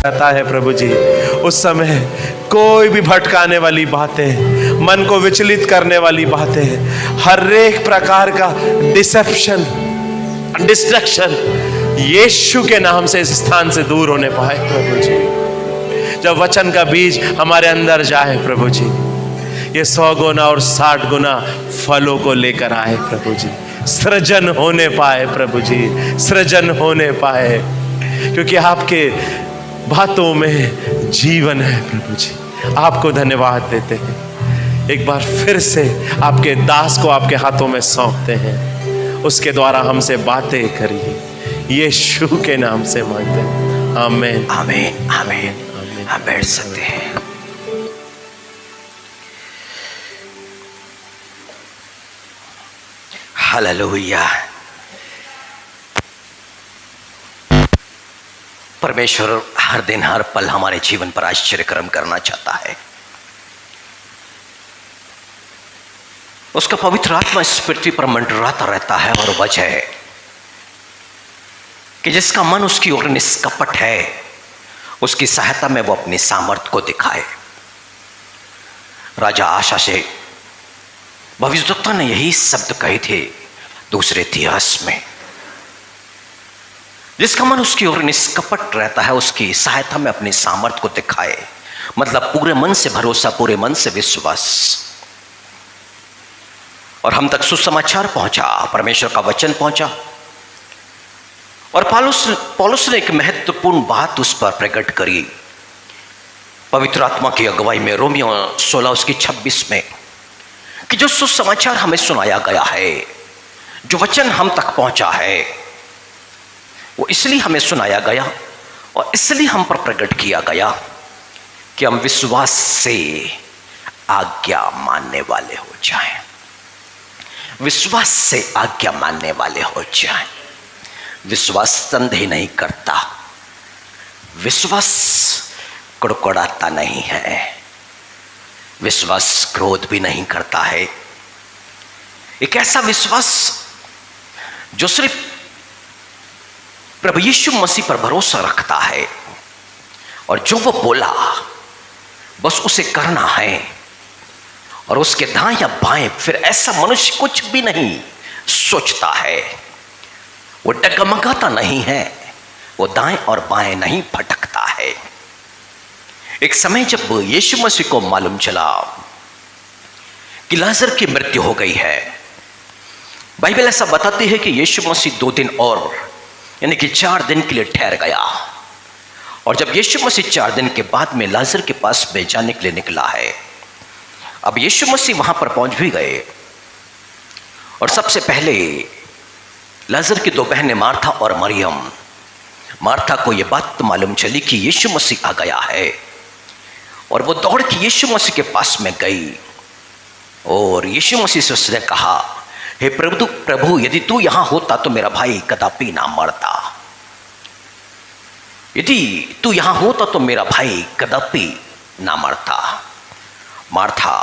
रहता है प्रभु जी, उस समय कोई भी भटकाने वाली बातें, मन को विचलित करने वाली बातें, हर एक प्रकार का डिसेप्शन, डिस्ट्रैक्शन यीशु के नाम से इस स्थान से दूर होने पाए प्रभु जी। जब वचन का बीज हमारे अंदर जाए प्रभु जी, ये 100 गुना और 60 गुना फलों को लेकर आए प्रभु जी, सृजन होने पाए प्रभु जी, सृजन होने पाए, क्योंकि आपके बातों में जीवन है प्रभु जी। आपको धन्यवाद देते हैं। एक बार फिर से आपके दास को आपके हाथों में सौंपते हैं, उसके द्वारा हमसे बातें करिए, यीशु के नाम से मांगते हैं, आमीन आमीन आमीन। हम बैठ सकते हैं। हालेलुया। परमेश्वर हर दिन हर पल हमारे जीवन पर आश्चर्य कर्म करना चाहता है। उसका पवित्र आत्मा इस पृथ्वी पर मंडराता रहता है, और वजह है कि जिसका मन उसकी ओर निष्कपट है, उसकी सहायता में वो अपनी सामर्थ्य को दिखाए। राजा आशा से भविष्यवक्ता ने यही शब्द कहे थे दूसरे इतिहास में, जिसका मन उसकी ओर निष्कपट रहता है, उसकी सहायता में अपनी सामर्थ्य को दिखाए। मतलब पूरे मन से भरोसा, पूरे मन से विश्वास। और हम तक सुसमाचार पहुंचा, परमेश्वर का वचन पहुंचा, और पौलुस ने एक महत्वपूर्ण बात उस पर प्रकट करी पवित्र आत्मा की अगुवाई में, रोमियो 16 उसकी 26 में, कि जो सुसमाचार हमें सुनाया गया है, जो वचन हम तक पहुंचा है, वो इसलिए हमें सुनाया गया और इसलिए हम पर प्रकट किया गया कि हम विश्वास से आज्ञा मानने वाले हो जाएं। विश्वास से आज्ञा मानने वाले हो जाएं। विश्वास संदेह नहीं करता, विश्वास कुड़कुड़ाता नहीं है, विश्वास क्रोध भी नहीं करता है। एक ऐसा विश्वास जो सिर्फ प्रभु यीशु मसीह पर भरोसा रखता है, और जो वो बोला बस उसे करना है, और उसके दाएं या बाएं फिर ऐसा मनुष्य कुछ भी नहीं सोचता है। वो डगमगाता नहीं है, वो दाएं और बाएं नहीं भटकता है। एक समय जब यीशु मसीह को मालूम चला कि लाजर की मृत्यु हो गई है, बाइबल ऐसा बताती है कि यीशु मसीह 2 दिन और, यानी कि 4 दिन के लिए ठहर गया। और जब यीशु मसीह 4 दिन के बाद में लाजर के पास में जाने के लिए निकला है, अब यीशु मसीह वहां पर पहुंच भी गए, और सबसे पहले लाजर की 2 बहनें मार्था और मरियम, मार्था को यह बात मालूम चली कि यीशु मसीह आ गया है, और वो दौड़ के यीशु मसीह के पास में गई, और यीशु मसीह से उसने कहा, हे प्रभु यदि तू यहां होता तो मेरा भाई कदापि ना मरता। यदि तू यहां होता तो मेरा भाई कदापि ना मरता। मार्था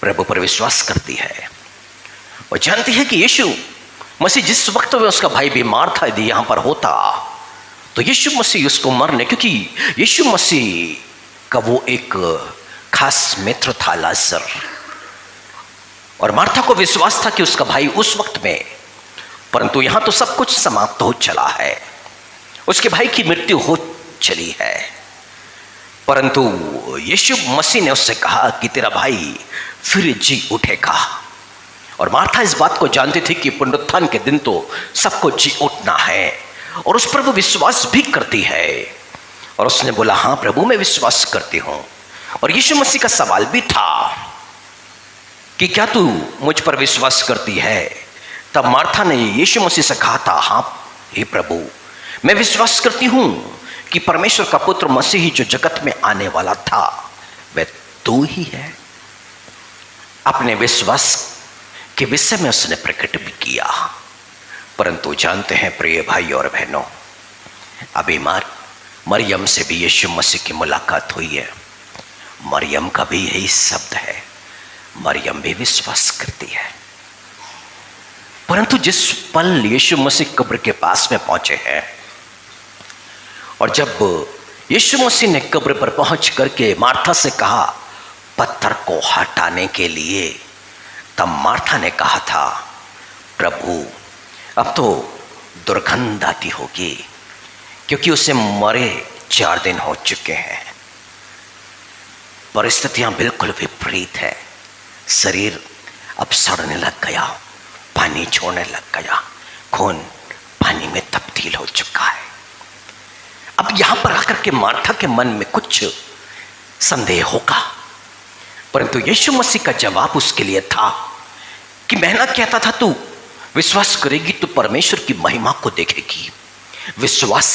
प्रभु पर विश्वास करती है, और जानती है कि यीशु मसीह जिस वक्त में उसका भाई बीमार था, यदि यहां पर होता तो यीशु मसीह उसको मरने, क्योंकि यीशु मसीह का वो एक खास मित्र था लाजर, और मार्था को विश्वास था कि उसका भाई उस वक्त में, परंतु यहां तो सब कुछ समाप्त हो चला है, उसके भाई की मृत्यु हो चली है। परंतु यीशु मसीह ने उससे कहा कि तेरा भाई फिर जी उठेगा। और मार्था इस बात को जानती थी कि पुनरुत्थान के दिन तो सबको जी उठना है, और उस पर वो विश्वास भी करती है। और उसने बोला, हाँ प्रभु मैं विश्वास करती हूं। और यीशु मसीह का सवाल भी था कि क्या तू मुझ पर विश्वास करती है? तब मार्था ने यीशु मसीह से कहा था, हाँ हे प्रभु मैं विश्वास करती हूं कि परमेश्वर का पुत्र मसीह जो जगत में आने वाला था वह तू ही है। अपने विश्वास के विषय में उसने प्रकट भी किया। परंतु जानते हैं प्रिय भाई और बहनों, अभी मरियम से भी यीशु मसीह की मुलाकात हुई है। मरियम का भी यही शब्द है, मरियम भी विश्वास करती है। परंतु जिस पल यीशु मसीह कब्र के पास में पहुंचे हैं, और जब यीशु मसीह ने कब्र पर पहुंच करके मार्था से कहा पत्थर को हटाने के लिए। तब मार्था ने कहा था, प्रभु अब तो दुर्गंध आती होगी, क्योंकि उसे मरे 4 दिन हो चुके हैं। परिस्थितियां बिल्कुल विपरीत है। शरीर अब सड़ने लग गया, पानी छोड़ने लग गया, खून पानी में तब्दील हो चुका है। अब यहां पर आकर के मार्था के मन में कुछ संदेह होगा, परंतु यीशु मसीह का जवाब उसके लिए था कि मैं ना कहता था तू विश्वास करेगी तो परमेश्वर की महिमा को देखेगी। विश्वास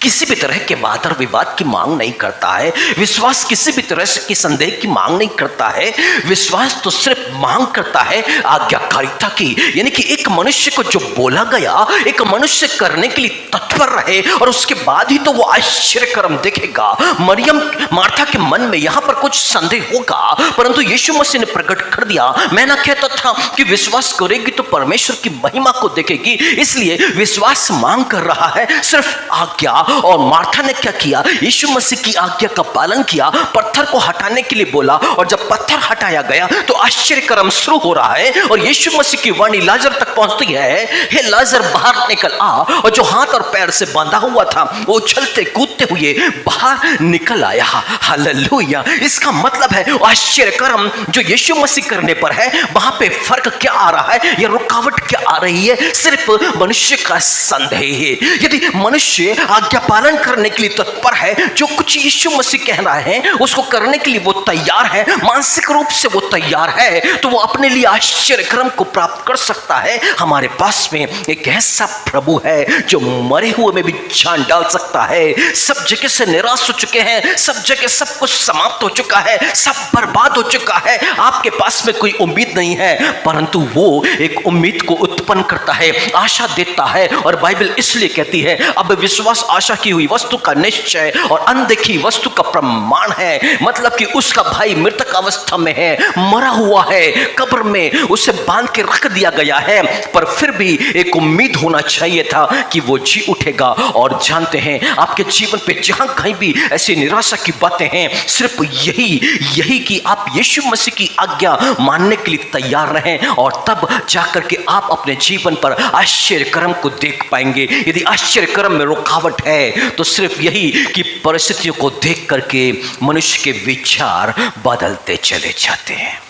किसी भी तरह के वाद और विवाद की मांग नहीं करता है। विश्वास किसी भी तरह से की संदेह की मांग नहीं करता है। विश्वास तो सिर्फ मांग करता है आज्ञाकारिता की, यानी कि एक मनुष्य को जो बोला गया, एक मनुष्य करने के लिए तत्पर रहे और उसके बाद ही तो वो आश्चर्य कर्म देखेगा। मरियम मार्था के मन में यहां पर कुछ संदेह होगा, परंतु यीशु मसीह ने प्रकट कर दिया, मैं ना कहता था कि विश्वास करेगी तो परमेश्वर की महिमा को देखेगी। इसलिए विश्वास मांग कर रहा है सिर्फ आज्ञा। और मार्था ने क्या किया? यीशु मसीह की आज्ञा का पालन किया, पत्थर को हटाने के लिए बोला, और जब पत्थर हटाया गया तो आश्चर्य कर्म शुरू हो रहा है। और यीशु मसीह की वाणी लाजर तक पहुंचती है, हे लाजर बाहर निकल आ। और जो हाथ और पैर से बांधा हुआ था वो उछलते कूदते हुए बाहर निकल आया। हालेलुया। इसका मतलब है आश्चर्य कर्म जो यीशु मसीह करने पर है, वहां पे फर्क क्या आ रहा है या रुकावट क्या आ रही है? सिर्फ मनुष्य का संदेह है। यदि मनुष्य आज्ञा पालन करने के लिए तत्पर है, जो कुछ यीशु मसीह कह रहा है उसको करने के लिए वो तैयार है, मानसिक रूप से वो तैयार है, तो वो अपने लिए आश्चर्य कर्म को प्राप्त कर सकता है। हमारे पास में एक ऐसा प्रभु है जो मरे हुए में भी जान डाल सकता है। सब जगह से निराश हो चुके हैं, सब जगह सब कुछ समाप्त हो चुका है, सब बर्बाद हो चुका है, आपके पास में कोई उम्मीद नहीं है, परंतु वो एक उम्मीद को उत्पन्न करता है, आशा देता है। और बाइबल इसलिए कहती है, अब विश्वास आशा की हुई वस्तु का निश्चय और अनदेखी वस्तु का प्रमाण है। मतलब कि उसका भाई मृतक अवस्था में है, मरा हुआ है, कब्र में उसे बांध के रख दिया गया है, पर फिर भी एक उम्मीद होना चाहिए था कि वो जी उठेगा। और जानते हैं आपके जीवन पे जहां कहीं भी ऐसी निराशा की बातें हैं, सिर्फ यही कि आप यीशु मसीह की आज्ञा मानने के लिए तैयार रहें, और तब जाकर के आप अपने जीवन पर आश्चर्य कर्म को देख पाएंगे। यदि आश्चर्य कर्म में रुकावट है तो सिर्फ यही कि परिस्थितियों को देख करके मनुष्य के विचार बदलते चले जाते हैं।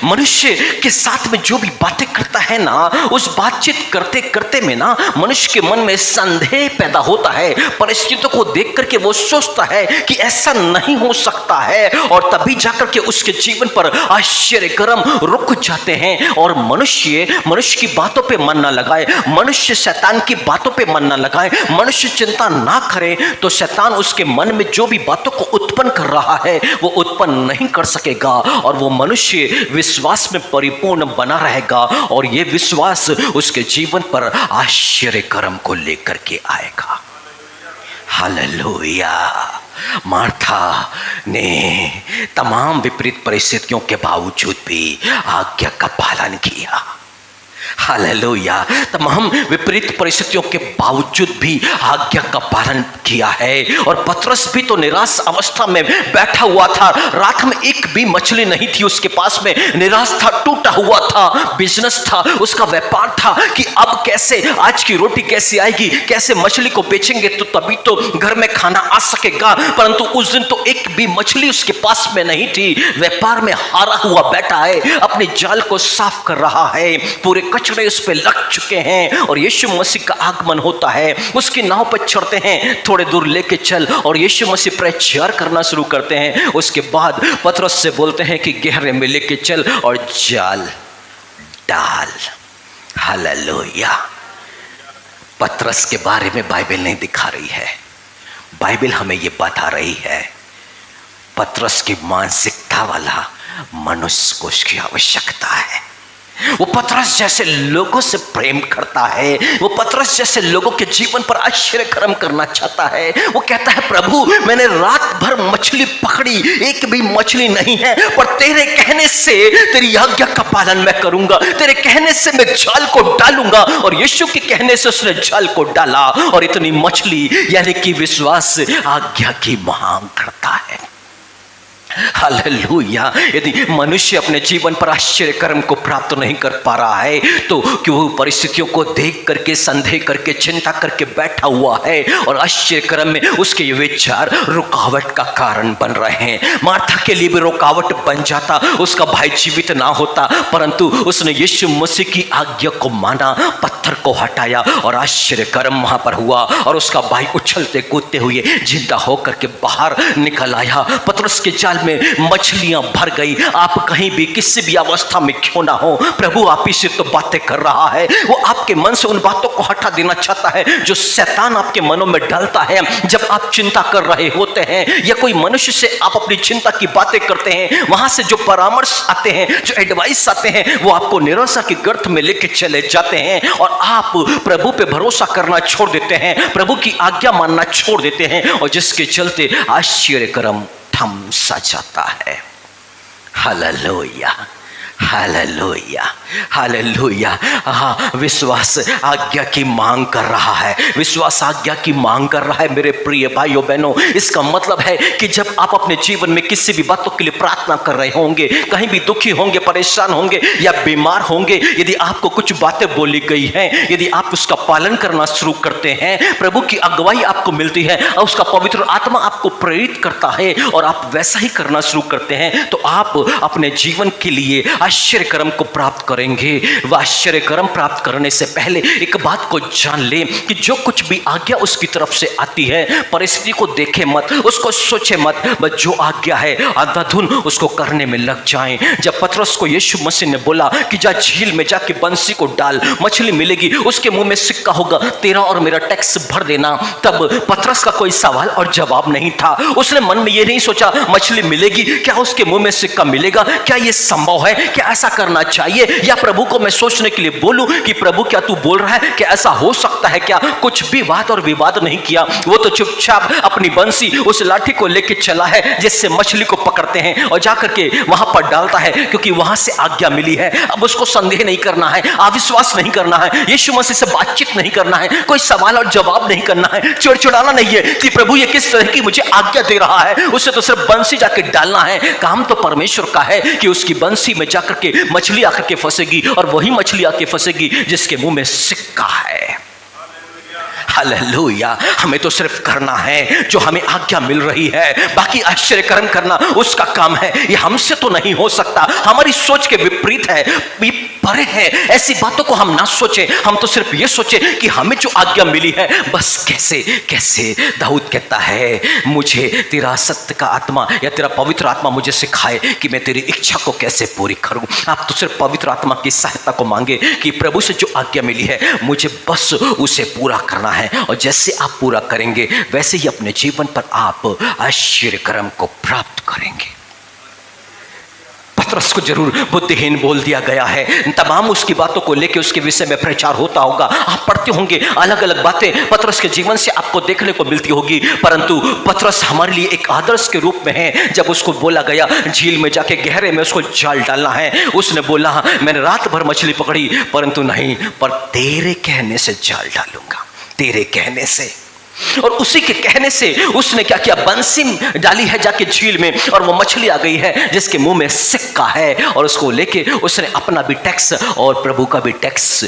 मनुष्य के साथ में जो भी बातें करता है ना, उस बातचीत करते करते में ना मनुष्य के मन में संदेह पैदा होता है। परिस्थितियों को देख करके वो सोचता है कि ऐसा नहीं हो सकता है, और तभी जाकर के उसके जीवन पर आश्चर्य कर्म रुक जाते हैं। और मनुष्य की बातों पे मन ना लगाए, मनुष्य शैतान की बातों पे मन ना लगाए, मनुष्य चिंता ना करे तो शैतान उसके मन में जो भी बातों को उत्पन्न कर रहा है वो उत्पन्न नहीं कर सकेगा, और वो मनुष्य विश्वास में परिपूर्ण बना रहेगा, और ये विश्वास उसके जीवन पर आश्चर्य कर्म को लेकर के आएगा। हालेलुया। मार्था ने तमाम विपरीत परिस्थितियों के बावजूद भी आज्ञा का पालन किया। हालेलुया। तमाम विपरीत परिस्थितियों के बावजूद भी आज्ञा का पालन किया है। और पतरस भी तो निराश अवस्था में बैठा हुआ था, रात में एक भी मछली नहीं थी उसके पास में, निराश था, टूटा हुआ था, बिजनेस था, उसका व्यापार था कि अब कैसे आज की रोटी कैसे आएगी, कैसे मछली को बेचेंगे तो तभी तो घर में खाना आ सकेगा। परंतु उस दिन तो एक भी मछली उसके पास में नहीं थी, व्यापार में हारा हुआ बैठा है, अपने जाल को साफ कर रहा है, पूरे कचरे उस पे लग चुके हैं। और यीशु मसीह का आगमन होता है, उसकी नाव पर चढ़ते हैं, थोड़े दूर लेके चल, और यीशु मसीह प्रचार करना शुरू करते हैं। उसके बाद पतरस से बोलते हैं कि गहरे में लेके चल और जाल डाल। हालेलुया। पतरस के बारे में बाइबल नहीं दिखा रही है, बाइबल हमें ये बता रही है पतरस की मानसिकता वाला मनुष्य को उसकी आवश्यकता है। वो पतरस जैसे लोगों से प्रेम करता है, वो पतरस जैसे लोगों के जीवन पर आश्चर्य कर्म करना चाहता है। वो कहता है प्रभु मैंने रात भर मछली पकड़ी, एक भी मछली नहीं है, पर तेरे कहने से, तेरी आज्ञा का पालन मैं करूंगा, तेरे कहने से मैं जाल को डालूंगा। और यीशु के कहने से उसने जाल को डाला और इतनी मछली, यानी कि विश्वास आज्ञा की मांग करता है। हालेलुया। यदि मनुष्य अपने जीवन पर आश्चर्य कर्म को प्राप्त नहीं कर पा रहा है तो क्यों परिस्थितियों को देख करके, संदेह करके, चिंता करके बैठा हुआ है और आश्चर्य कर्म में उसके ये विचार रुकावट का कारण बन रहे हैं। मार्था के लिए भी रुकावट बन जाता, उसका भाई जीवित ना होता, परंतु उसने यीशु मसीह की आज्ञा को माना, पत्थर को हटाया और आश्चर्य कर्म वहां पर हुआ और उसका भाई उछलते कूदते हुए जिंदा होकर के बाहर निकल आया। पतरस के जाल में मछलियां भर गई। आप कहीं भी किसी भी अवस्था में क्यों ना हो, प्रभु आप ही से तो बातें कर रहा है। वो आपके मन से उन बातों को हटा देना चाहता है जो शैतान आपके मनों में डालता है जब आप चिंता कर रहे होते हैं, या कोई मनुष्य से आप अपनी चिंता की बातें करते हैं, वहां से जो परामर्श आते हैं, जो एडवाइस आते हैं, वो आपको निराशा की गर्त में लेके चले जाते हैं और आप प्रभु पे भरोसा करना छोड़ देते हैं, प्रभु की आज्ञा मानना छोड़ देते हैं, और जिसके चलते आश्चर्य कर्म थम सा जाता है। Hallelujah, hallelujah, hallelujah. हाँ, विश्वास आज्ञा की मांग कर रहा है, विश्वास आज्ञा की मांग कर रहा है। मेरे प्रिय भाइयों बहनों, इसका मतलब है कि जब आप अपने जीवन में किसी भी बातों के लिए प्रार्थना कर रहे होंगे, कहीं भी दुखी होंगे, परेशान होंगे या बीमार होंगे, यदि आपको कुछ बातें बोली गई हैं, यदि आप उसका पालन करना शुरू करते हैं, प्रभु की अगुवाई आपको मिलती है और उसका पवित्र आत्मा आपको प्रेरित करता है और आप वैसा ही करना शुरू करते हैं, तो आप अपने जीवन के लिए आश्चर्य कर्म को प्राप्त करेंगे। वह आश्चर्य कर्म प्राप्त करने से पहले एक बात को जान ले कि जो कुछ भी आज्ञा उसकी तरफ से आती है, परिस्थिति को देखे मत, उसको सोचे मत, बस जो आज्ञा है अंधाधुन उसको करने में लग जाएं। जब पतरस को यीशु मसीह ने बोला कि जा झील में जाके बंसी को डाल, मछली मिलेगी, उसके मुंह में सिक्का होगा, तेरा और मेरा टैक्स भर देना, तब पतरस का कोई सवाल और जवाब नहीं था। उसने मन में ये नहीं सोचा मछली मिलेगी, क्या उसके मुंह में सिक्का मिलेगा, क्या ये संभव है, क्या ऐसा करना चाहिए, या प्रभु को मैं सोचने के लिए बोलूं कि प्रभु क्या तू बोल रहा है, क्या ऐसा हो सकता है क्या। कुछ भी वाद और विवाद नहीं किया, वो तो चुपचाप अपनी बंसी, उस लाठी को लेके चला है जिससे मछली को पकड़ते हैं और जाकर के वहां पर डालता है, क्योंकि वहां से आज्ञा मिली है। अब उसको संदेह नहीं करना है, अविश्वास नहीं करना है, यीशु मसीह से बातचीत नहीं करना है, कोई सवाल और जवाब नहीं करना है, चिड़चिड़ाना नहीं है कि प्रभु ये किस तरह की मुझे आज्ञा दे रहा है। उसे तो सिर्फ बंसी जाके डालना है। काम तो परमेश्वर का है कि उसकी बंसी में जाकर के मछली आकर के फंसेगी और वही मछली आके फंसेगी जिसके मुंह में सिक्का है। हालेलुया। हमें तो सिर्फ करना है जो हमें आज्ञा मिल रही है, बाकी आश्चर्य कर्म करना उसका काम है। ये हमसे तो नहीं हो सकता, हमारी सोच के विपरीत है, परे है। ऐसी बातों को हम ना सोचें, हम तो सिर्फ ये सोचें कि हमें जो आज्ञा मिली है बस कैसे कैसे। दाऊद कहता है मुझे तेरा सत्य का आत्मा या तेरा पवित्र आत्मा मुझे सिखाए कि मैं तेरी इच्छा को कैसे पूरी करूं। आप तो सिर्फ पवित्र आत्मा की सहायता को मांगे कि प्रभु से जो आज्ञा मिली है मुझे बस उसे पूरा करना है, और जैसे आप पूरा करेंगे वैसे ही अपने जीवन पर आप आश्चर्य कर्म को प्राप्त करेंगे। पतरस को जरूर बुद्धिहीन बोल दिया गया है, तमाम उसकी बातों को लेकर उसके विषय में प्रचार होता होगा, आप पढ़ते होंगे, अलग अलग बातें पतरस के जीवन से आपको देखने को मिलती होगी, परंतु पतरस हमारे लिए एक आदर्श के रूप में है। जब उसको बोला गया झील में जाके गहरे में उसको जाल डालना है, उसने बोला मैंने रात भर मछली पकड़ी, परंतु नहीं, पर तेरे कहने से जाल डालूंगा, तेरे कहने से। और उसी के कहने से उसने क्या किया, बंसी डाली है जाके झील में, और वो मछली आ गई है जिसके मुंह में सिक्का है, और उसको लेके उसने अपना भी टैक्स और प्रभु का भी टैक्स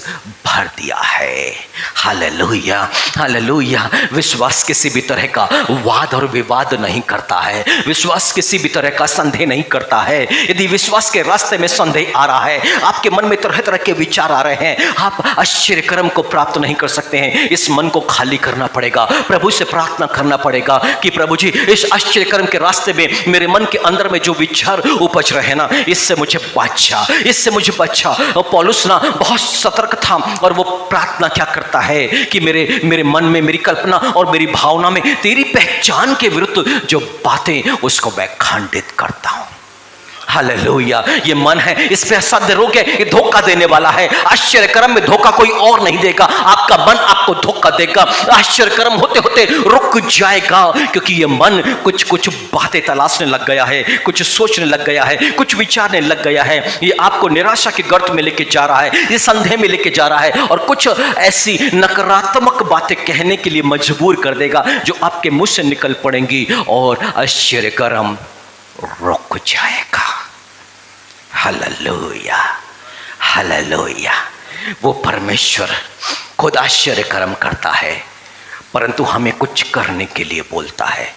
भर दिया है। Hallelujah, hallelujah. विश्वास किसी भी तरह का वाद और विवाद नहीं करता है, विश्वास किसी भी तरह का संदेह नहीं करता है। यदि विश्वास के रास्ते में संदेह आ रहा है, आपके मन में तरह तरह के विचार आ रहे हैं, आप आश्चर्य कर्म को प्राप्त नहीं कर सकते हैं। इस मन को खाली करना पड़ेगा, प्रभु से प्रार्थना करना पड़ेगा कि प्रभु जी इस आश्चर्य कर्म के रास्ते में मेरे मन के अंदर में जो विचार उपज रहे ना, इससे मुझे बचा, इससे मुझे बचा। और पौलुस ना बहुत सतर्क था, और वो प्रार्थना क्या करता है कि मेरे मन में, मेरी कल्पना और मेरी भावना में तेरी पहचान के विरुद्ध जो बातें उसको मैं खंडित करता हूं। हालेलुया। ये मन है, इस पे असद रोके, ये धोखा देने वाला है। आश्चर्य कर्म में धोखा कोई और नहीं देगा, आपका मन आपको धोखा देगा। आश्चर्य कर्म होते होते रुक जाएगा, क्योंकि ये मन कुछ कुछ बातें तलाशने लग गया है, कुछ सोचने लग गया है, कुछ विचारने लग गया है। ये आपको निराशा के गर्त में लेके जा रहा है, ये संदेह में लेके जा रहा है, और कुछ ऐसी नकारात्मक बातें कहने के लिए मजबूर कर देगा जो आपके मुंह से निकल पड़ेंगी, और आश्चर्य कर्म रुक जाएगा। Hallelujah, hallelujah. वो परमेश्वर खुद आश्चर्य कर्म करता है, परंतु हमें कुछ करने के लिए बोलता है।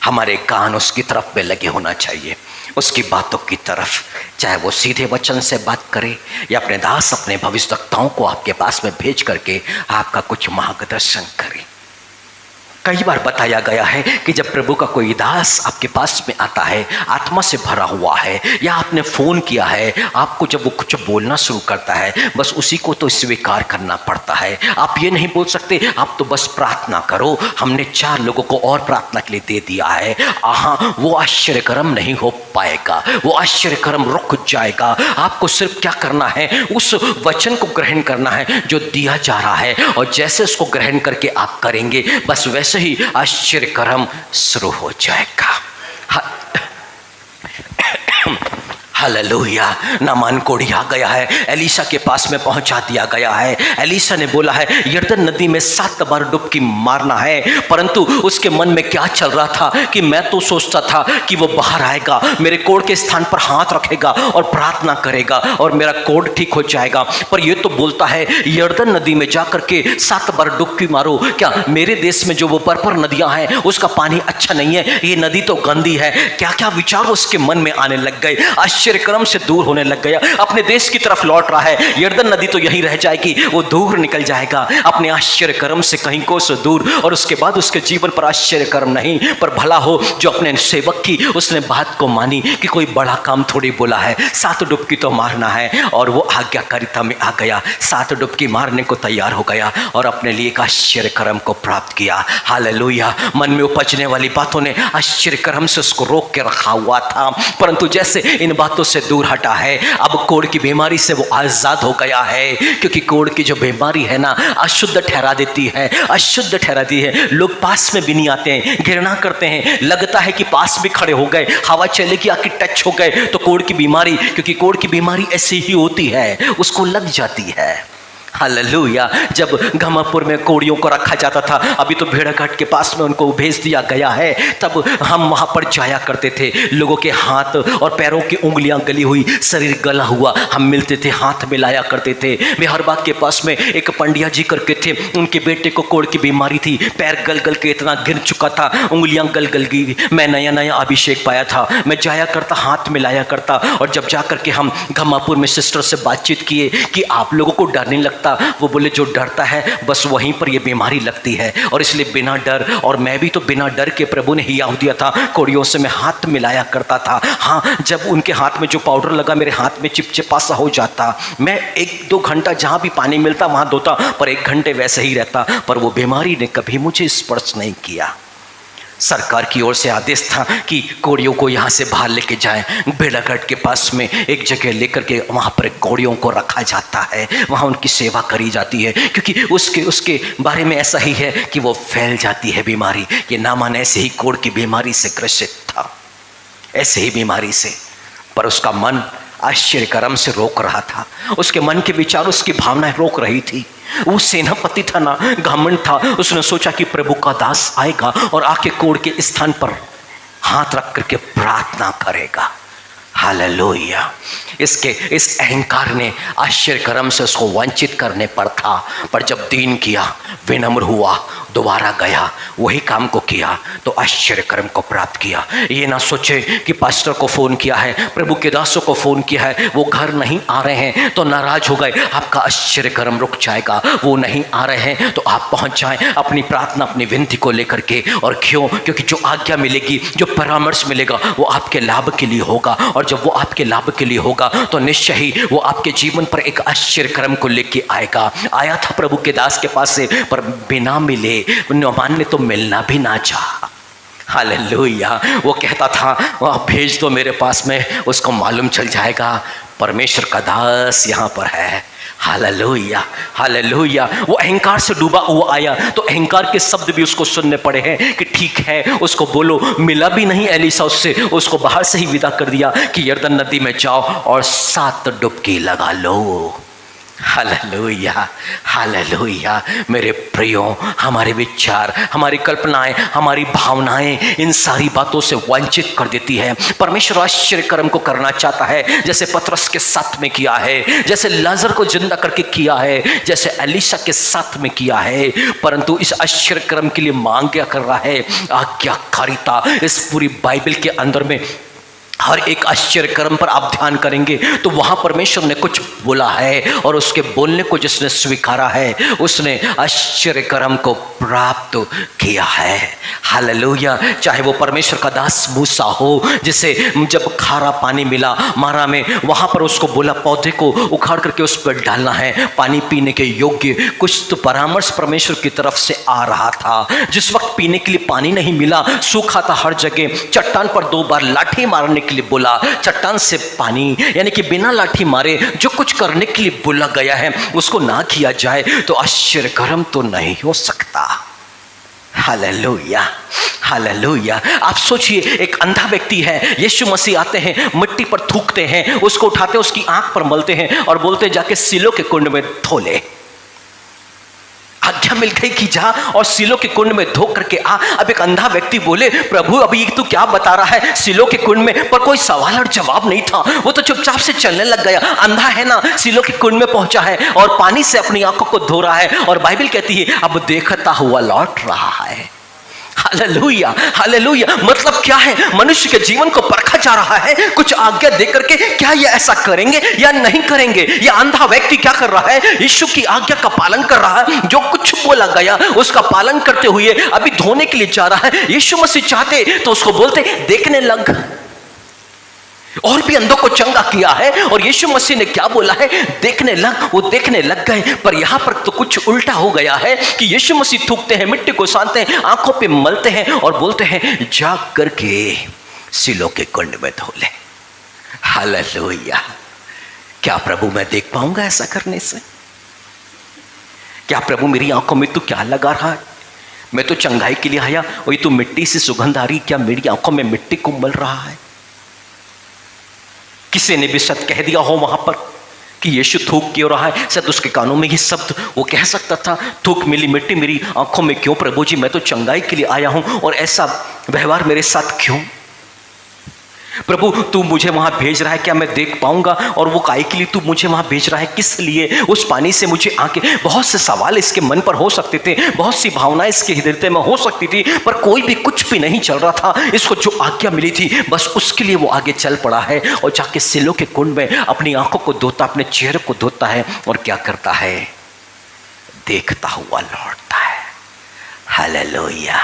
हमारे कान उसकी तरफ में लगे होना चाहिए, उसकी बातों की तरफ, चाहे वो सीधे वचन से बात करे या अपने दास अपने भविष्यवक्ताओं को आपके पास में भेज करके आपका कुछ मार्गदर्शन करे। कई बार बताया गया है कि जब प्रभु का कोई दास आपके पास में आता है, आत्मा से भरा हुआ है, या आपने फोन किया है, आपको जब वो कुछ बोलना शुरू करता है, बस उसी को तो स्वीकार करना पड़ता है। आप ये नहीं बोल सकते आप तो बस प्रार्थना करो, हमने 4 लोगों को और प्रार्थना के लिए दे दिया है। हाँ, वो आश्चर्य कर्म नहीं हो पाएगा, वो आश्चर्य कर्म रुक जाएगा। आपको सिर्फ क्या करना है, उस वचन को ग्रहण करना है जो दिया जा रहा है, और जैसे उसको ग्रहण करके आप करेंगे, बस वैसे ही आश्चर्य कर्म शुरू हो जाएगा। हालेलुया। नामान कोढ़ी आ गया है, एलीशा के पास में पहुंचा दिया गया है। एलीशा ने बोला है यरदन नदी में 7 बार डुबकी मारना है, परंतु उसके मन में क्या चल रहा था कि मैं तो सोचता था कि वो बाहर आएगा, मेरे कोढ़ के स्थान पर हाथ रखेगा और प्रार्थना करेगा और मेरा कोढ़ ठीक हो जाएगा। पर ये तो बोलता है यरदन नदी में जाकर के 7 बार डुबकी मारो। क्या मेरे देश में जो वो पर्पर नदियां हैं उसका पानी अच्छा नहीं है, ये नदी तो गंदी है? क्या क्या विचार उसके मन में आने लग गए। आश्चर्य कर्म से दूर होने लग गया, अपने देश की तरफ लौट रहा है। यरदन नदी तो यही रह जाएगी, वो दूर निकल जाएगा अपने आश्चर्य कर्म से कहीं कोस दूर, और उसके बाद उसके जीवन पर आश्चर्य कर्म नहीं, पर भला हो जो अपने सेवक की उसने बात को मानी कि कोई बड़ा काम थोड़ी बोला है, 7 डुबकी तो मारना है, और वो आज्ञाकारिता में आ गया, 7 डुबकी मारने को तैयार हो गया और अपने लिए एक आश्चर्य कर्म को प्राप्त किया। हालेलुया। मन में उपजने वाली बातों ने आश्चर्य कर्म से उसको रोक के रखा हुआ था, परंतु जैसे इन बातों से दूर हटा है, अब कोढ़ की बीमारी से वो आजाद हो गया है, क्योंकि कोढ़ की जो बीमारी है ना, अशुद्ध ठहरा देती है, अशुद्ध ठहराती है। लोग पास में भी नहीं आते हैं, घृणा करते हैं, लगता है कि पास भी खड़े हो गए, हवा चले कि आके टच हो गए तो कोढ़ की बीमारी, क्योंकि कोढ़ की बीमारी ऐसी ही होती है, उसको लग जाती है। हालेलुया। जब घमापुर में कोढ़ियों को रखा जाता था, अभी तो भेड़ाघाट के पास में उनको भेज दिया गया है, तब हम वहाँ पर जाया करते थे। लोगों के हाथ और पैरों की उंगलियां गली हुई, शरीर गला हुआ, हम मिलते थे, हाथ मिलाया करते थे। बिहारबाग के पास में एक पंडिया जी करके थे, उनके बेटे को कोढ़ की बीमारी थी, पैर गल गल के इतना गिर चुका था, उंगलियां गल गल गई। मैं नया नया अभिषेक पाया था, मैं जाया करता, हाथ मिलाया करता, और जब जा करके हम घमापुर में सिस्टर से बातचीत किए कि आप लोगों को डर नहीं लगता? वो बोले जो डरता है बस वहीं पर ये बीमारी लगती है, और इसलिए बिना डर, और मैं भी तो बिना डर के प्रभु ने हिया दिया था, कोढ़ियों से मैं हाथ मिलाया करता था। हाँ, जब उनके हाथ में जो पाउडर लगा मेरे हाथ में चिपचिपा सा हो जाता, मैं 1-2 घंटा जहाँ भी पानी मिलता वहाँ धोता, पर 1 घंटे वैसे ही रहता, पर वो बीमारी ने कभी मुझे स्पर्श नहीं किया। सरकार की ओर से आदेश था कि कोढ़ियों को यहाँ से बाहर लेके जाएं। भेड़ाघाट के पास में एक जगह लेकर के वहाँ पर कोढ़ियों को रखा जाता है, वहाँ उनकी सेवा करी जाती है, क्योंकि उसके बारे में ऐसा ही है कि वो फैल जाती है बीमारी। ये नामान ऐसे ही कोढ़ की बीमारी से ग्रसित था, ऐसे ही बीमारी से, पर उसका मन आश्चर्य कर्म से रोक रहा था, उसके मन के विचार, उसकी भावनाएं रोक रही थी। वो सेनापति था ना, घमंड था, उसने सोचा कि प्रभु का दास आएगा और आके कोढ़ के स्थान पर हाथ रख करके प्रार्थना करेगा। हालेलुया। इस अहंकार ने आश्चर्य कर्म से उसको वंचित करने पर था, पर जब दीन किया, विनम्र हुआ, दोबारा गया, वही काम को किया, तो आश्चर्य कर्म को प्राप्त किया। ये ना सोचे कि पास्टर को फोन किया है, प्रभु के दासों को फोन किया है, वो घर नहीं आ रहे हैं तो नाराज हो गए, आपका आश्चर्य कर्म रुक जाएगा। वो नहीं आ रहे हैं तो आप पहुंच जाएं अपनी प्रार्थना, अपनी विनती को लेकर के। और क्यों? क्योंकि जो आज्ञा मिलेगी, जो परामर्श मिलेगा, वो आपके लाभ के लिए होगा, और जब वो आपके लाभ के लिए होगा तो निश्चय ही वो आपके जीवन पर एक आश्चर्य कर्म को लेके आएगा। आया था प्रभु के दास के पास से, पर बिना मिले नामान ने तो मिलना भी ना चाहा। हालेलुया। वो कहता था वह भेज दो मेरे पास में, उसको मालूम चल जाएगा परमेश्वर का दास यहाँ पर है। Hallelujah hallelujah. वो अहंकार से डूबा हुआ आया तो अहंकार के शब्द भी उसको सुनने पड़े हैं कि ठीक है, उसको बोलो। मिला भी नहीं एलीशा उससे, उसको बाहर से ही विदा कर दिया कि यरदन नदी में जाओ और 7 डुबकी लगा लो। Hallelujah hallelujah. मेरे प्रियो, हमारे विचार, हमारी कल्पनाएं, हमारी भावनाएं इन सारी बातों से वंचित कर देती है। परमेश्वर आश्चर्य कर्म को करना चाहता है, जैसे पतरस के साथ में किया है, जैसे लाजर को जिंदा करके किया है, जैसे एलीशा के साथ में किया है। परंतु इस आश्चर्य कर्म के लिए मांग क्या कर रहा है? आज्ञाकारिता। इस पूरी बाइबल के अंदर में हर एक आश्चर्य कर्म पर आप ध्यान करेंगे तो वहां परमेश्वर ने कुछ बोला है, और उसके बोलने को जिसने स्वीकारा है उसने आश्चर्य कर्म को प्राप्त किया है। हालेलुया। चाहे वो परमेश्वर का दास मूसा हो, जिसे जब खारा पानी मिला मारा में, वहां पर उसको बोला पौधे को उखाड़ करके उस पर डालना है पानी पीने के योग्य। कुछ तो परामर्श परमेश्वर की तरफ से आ रहा था। जिस वक्त पीने के लिए पानी नहीं मिला, सूखा था हर जगह, चट्टान पर 2 बार लाठी मारने के लिए बोला, चट्टान से पानी, यानी कि बिना लाठी मारे जो कुछ करने के लिए बोला गया है उसको ना किया जाए तो आश्चर्य कर्म तो नहीं हो सकता। Hallelujah hallelujah. आप सोचिए, एक अंधा व्यक्ति है, यीशु मसीह आते हैं, मिट्टी पर थूकते हैं, उसको उठाते हैं, उसकी आंख पर मलते हैं और बोलते हैं जाके सिलो के कुंड में धो ले। आज्ञा मिल गई कि जा और सिलो के कुंड में धो करके आ। अब एक अंधा व्यक्ति बोले, प्रभु अभी तू क्या बता रहा है सिलो के कुंड में? पर कोई सवाल और जवाब नहीं था, वो तो चुपचाप से चलने लग गया। अंधा है ना, सिलो के कुंड में पहुंचा है और पानी से अपनी आंखों को धो रहा है, और बाइबल कहती है अब देखता हुआ लौट रहा है। Hallelujah hallelujah. मतलब क्या है? मनुष्य के जीवन को परखा जा रहा है कुछ आज्ञा देकर के, क्या ये ऐसा करेंगे या नहीं करेंगे। ये अंधा व्यक्ति क्या कर रहा है? यीशु की आज्ञा का पालन कर रहा है, जो कुछ बोला गया उसका पालन करते हुए अभी धोने के लिए जा रहा है। यीशु मसीह चाहते तो उसको बोलते देखने लग, और भी अंधों को चंगा किया है, और यीशु मसीह ने क्या बोला है? देखने लग। वो देखने लग गए। पर यहां पर तो कुछ उल्टा हो गया है कि यीशु मसीह थूकते हैं, मिट्टी को सानते हैं, आंखों पे मलते हैं और बोलते हैं जा करके सिलो के कुंड में धो ले। हालेलुया। क्या प्रभु मैं देख पाऊंगा ऐसा करने से? क्या प्रभु मेरी आंखों में तू क्या लगा रहा है? मैं तो चंगाई के लिए आया, वही तो मिट्टी से सुगंध आ रही, क्या मेरी आंखों में मिट्टी को मल रहा है? किसी ने भी सत्य कह दिया हो वहां पर कि यीशु थूक क्यों रहा है, शायद उसके कानों में ही शब्द वो कह सकता था, थूक मिली मिट्टी मेरी आंखों में क्यों प्रभु जी? मैं तो चंगाई के लिए आया हूं और ऐसा व्यवहार मेरे साथ क्यों? प्रभु तू मुझे वहां भेज रहा है, क्या मैं देख पाऊंगा? और वो काहे के लिए तू मुझे वहां भेज रहा है? किस लिए? उस पानी से मुझे आके बहुत से सवाल इसके मन पर हो सकते थे, बहुत सी भावनाएं इसके हृदय में हो सकती थी, पर कोई भी कुछ भी नहीं चल रहा था। इसको जो आज्ञा मिली थी बस उसके लिए वो आगे चल पड़ा है और जाके सिलो के कुंड में अपनी आंखों को धोता, अपने चेहरे को धोता है और क्या करता है? देखता हुआ लौटता है। हालेलुया।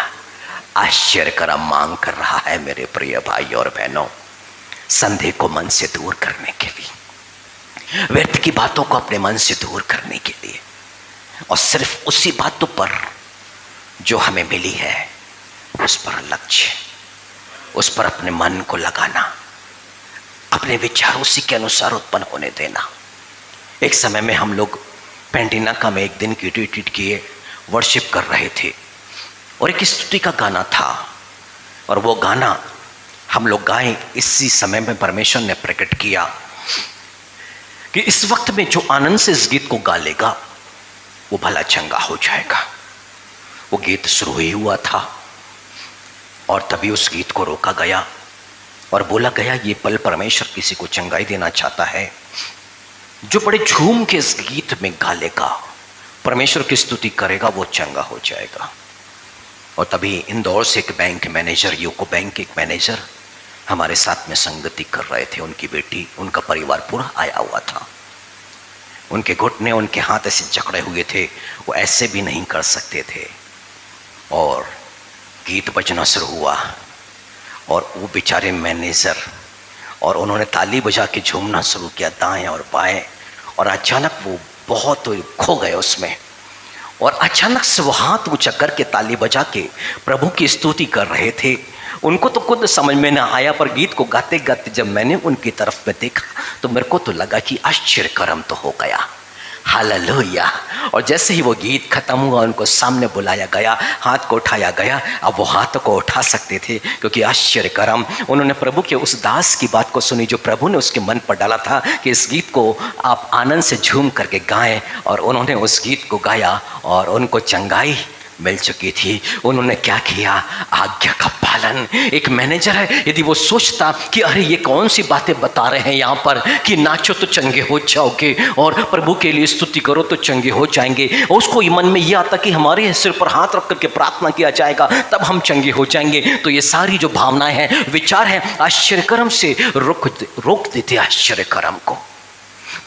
आश्चर्य कर्म मांग कर रहा है मेरे प्रिय भाई और बहनों, संदेह को मन से दूर करने के लिए, व्यर्थ की बातों को अपने मन से दूर करने के लिए, और सिर्फ उसी बातों पर जो हमें मिली है उस पर लक्ष्य, उस पर अपने मन को लगाना, अपने विचार उसी के अनुसार उत्पन्न होने देना। एक समय में हम लोग पेंटिनाका में एक दिन की रिट्रीट किए, वर्शिप कर रहे थे और एक स्तुति का गाना था, और वो गाना हम लोग गाए। इसी समय में परमेश्वर ने प्रकट किया कि इस वक्त में जो आनंद से इस गीत को गा लेगा वो भला चंगा हो जाएगा। वो गीत शुरू ही हुआ था और तभी उस गीत को रोका गया और बोला गया ये पल परमेश्वर किसी को चंगाई देना चाहता है, जो बड़े झूम के इस गीत में गा लेगा, परमेश्वर की स्तुति करेगा, वो चंगा हो जाएगा। और तभी इंदौर से एक बैंक मैनेजर, यूको बैंक के एक मैनेजर हमारे साथ में संगति कर रहे थे। उनकी बेटी, उनका परिवार पूरा आया हुआ था। उनके घुटने, उनके हाथ ऐसे जकड़े हुए थे, वो ऐसे भी नहीं कर सकते थे। और गीत बजना शुरू हुआ और वो बेचारे मैनेजर, और उन्होंने ताली बजा के झूमना शुरू किया दाएं और बाएं, और अचानक वो बहुत खो गए उसमें। और अचानक से वो हाथ ऊंचा करके ताली बजा के प्रभु की स्तुति कर रहे थे। उनको तो खुद समझ में ना आया, पर गीत को गाते गाते जब मैंने उनकी तरफ में देखा तो मेरे को तो लगा कि आश्चर्य कर्म तो हो गया। हालेलुया। और जैसे ही वो गीत खत्म हुआ, उनको सामने बुलाया गया, हाथ को उठाया गया। अब वो हाथ को उठा सकते थे क्योंकि आश्चर्य कर्म उन्होंने प्रभु के उस दास की बात को सुनी जो प्रभु ने उसके मन पर डाला था कि इस गीत को आप आनंद से झूम करके गाएं। और उन्होंने उस गीत को गाया और उनको चंगाई मिल चुकी थी। उन्होंने क्या किया? आज्ञा का पालन। एक मैनेजर है, यदि वो सोचता कि अरे ये कौन सी बातें बता रहे हैं यहाँ पर कि नाचो तो चंगे हो जाओगे और प्रभु के लिए स्तुति करो तो चंगे हो जाएंगे, और उसको मन में ये आता कि हमारे सिर पर हाथ रख करके प्रार्थना किया जाएगा तब हम चंगे हो जाएंगे, तो ये सारी जो भावनाएं हैं, विचार हैं, आश्चर्यकर्म से रोक देते आश्चर्यकर्म को।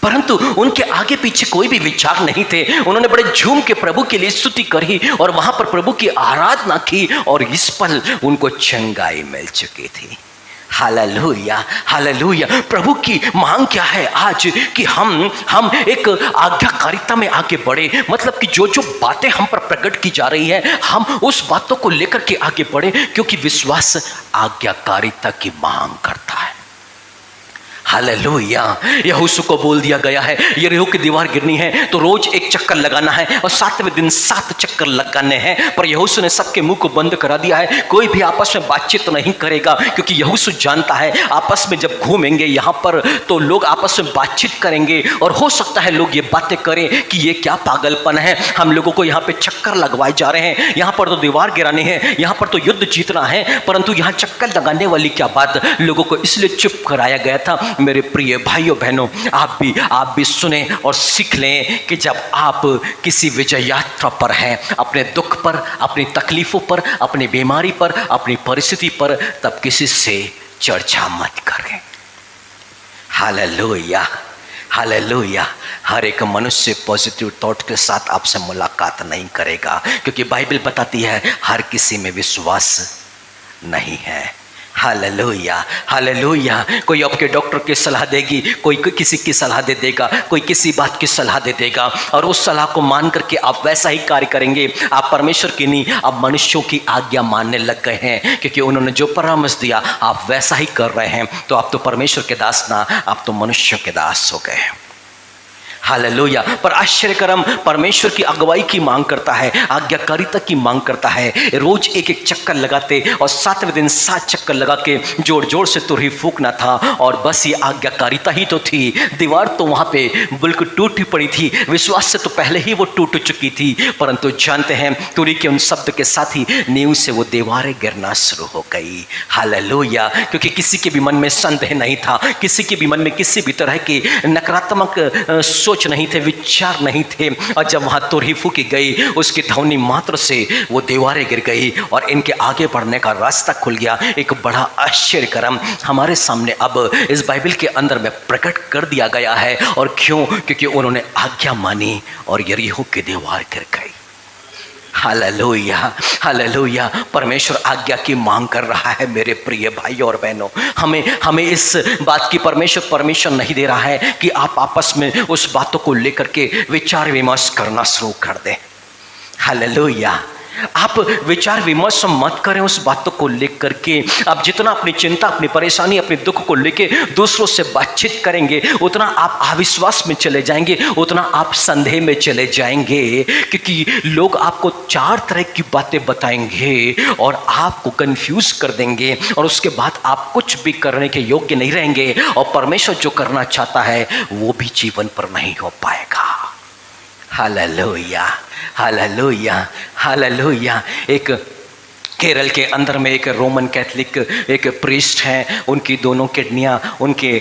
परंतु उनके आगे पीछे कोई भी विचार नहीं थे। उन्होंने बड़े झूम के प्रभु के लिए स्तुति करी और वहां पर प्रभु की आराधना की और इस पल उनको चंगाई मिल चुकी थी। Hallelujah, hallelujah. प्रभु की मांग क्या है आज कि हम एक आज्ञाकारिता में आगे बढ़े, मतलब कि जो जो बातें हम पर प्रकट की जा रही है हम उस बातों को लेकर के आगे बढ़े, क्योंकि विश्वास आज्ञाकारिता की मांग करता है। हालेलुया। यहोशू को बोल दिया गया है यरीहो की दीवार गिरनी है तो रोज एक चक्कर लगाना है और 7वें दिन 7 चक्कर लगाने हैं। पर यहोशू ने सबके मुंह को बंद करा दिया है, कोई भी आपस में बातचीत नहीं करेगा, क्योंकि यहोशू जानता है आपस में जब घूमेंगे यहाँ पर तो लोग आपस में बातचीत करेंगे और हो सकता है लोग ये बातें करें कि ये क्या पागलपन है, हम लोगों को यहाँ पे चक्कर लगवाए जा रहे हैं, यहाँ पर तो दीवार गिरानी है, यहाँ पर तो युद्ध जीतना है, परंतु यहाँ चक्कर लगाने वाली क्या बात। लोगों को इसलिए चुप कराया गया था। मेरे प्रिय भाइयों बहनों, आप भी सुने और सीख लें कि जब आप किसी विजय यात्रा पर हैं, अपने दुख पर, अपनी तकलीफों पर, अपनी बीमारी पर, अपनी परिस्थिति पर, तब किसी से चर्चा मत करें। Hallelujah, hallelujah. हर एक मनुष्य पॉजिटिव थॉट के साथ आपसे मुलाकात नहीं करेगा, क्योंकि बाइबल बताती है हर किसी में विश्वास नहीं है। Hallelujah, hallelujah. कोई आपके डॉक्टर की सलाह देगी, कोई किसी की सलाह दे देगा, कोई किसी बात की सलाह दे देगा और उस सलाह को मान करके आप वैसा ही कार्य करेंगे। आप परमेश्वर की नहीं, आप मनुष्यों की आज्ञा मानने लग गए हैं, क्योंकि उन्होंने जो परामर्श दिया आप वैसा ही कर रहे हैं। तो आप तो परमेश्वर के दास ना, आप तो मनुष्यों के दास हो गए। हालेलुया। पर आश्चर्यकर्म परमेश्वर की अगुवाई की मांग करता है, आज्ञाकारिता की मांग करता है। रोज एक एक चक्कर लगाते और 7वें दिन 7 चक्कर लगा के जोर जोर से तुरही फूकना था और बस ये आज्ञाकारिता ही तो थी। दीवार तो वहां पे बिल्कुल टूटी पड़ी थी, विश्वास से तो पहले ही वो टूट चुकी थी, परंतु जानते हैं तुरही के उन शब्द के साथ ही नींव से वो दीवारें गिरना शुरू हो गई। हालेलुया। क्योंकि किसी के भी मन में संदेह नहीं था, किसी के भी मन में किसी भी तरह की नकारात्मक सोच नहीं थे, विचार नहीं थे, और जब वहां तुरही फूकी गई उसकी ध्वनि मात्र से वो दीवारें गिर गई और इनके आगे बढ़ने का रास्ता खुल गया। एक बड़ा आश्चर्यकर्म हमारे सामने अब इस बाइबल के अंदर में प्रकट कर दिया गया है। और क्यों? क्योंकि उन्होंने आज्ञा मानी और यरीहो की दीवार गिर गई। Hallelujah, hallelujah. परमेश्वर आज्ञा की मांग कर रहा है मेरे प्रिय भाइयों और बहनों। हमें इस बात की परमेश्वर नहीं दे रहा है कि आप आपस में उस बातों को लेकर के विचार विमर्श करना शुरू कर दें। हालेलुया। आप विचार विमर्श मत करें उस बातों को लेकर के। आप जितना अपनी चिंता, अपनी परेशानी, अपने दुख को लेके दूसरों से बातचीत करेंगे, उतना आप अविश्वास में चले जाएंगे, उतना आप संदेह में चले जाएंगे, क्योंकि लोग आपको 4 तरह की बातें बताएंगे और आपको कंफ्यूज कर देंगे और उसके बाद आप कुछ भी करने के योग्य नहीं रहेंगे और परमेश्वर जो करना चाहता है वो भी जीवन पर नहीं हो पाएगा। Hallelujah, hallelujah, hallelujah. एक केरल के अंदर में एक रोमन कैथलिक एक प्रीस्ट हैं, उनकी दोनों किडनियां, उनके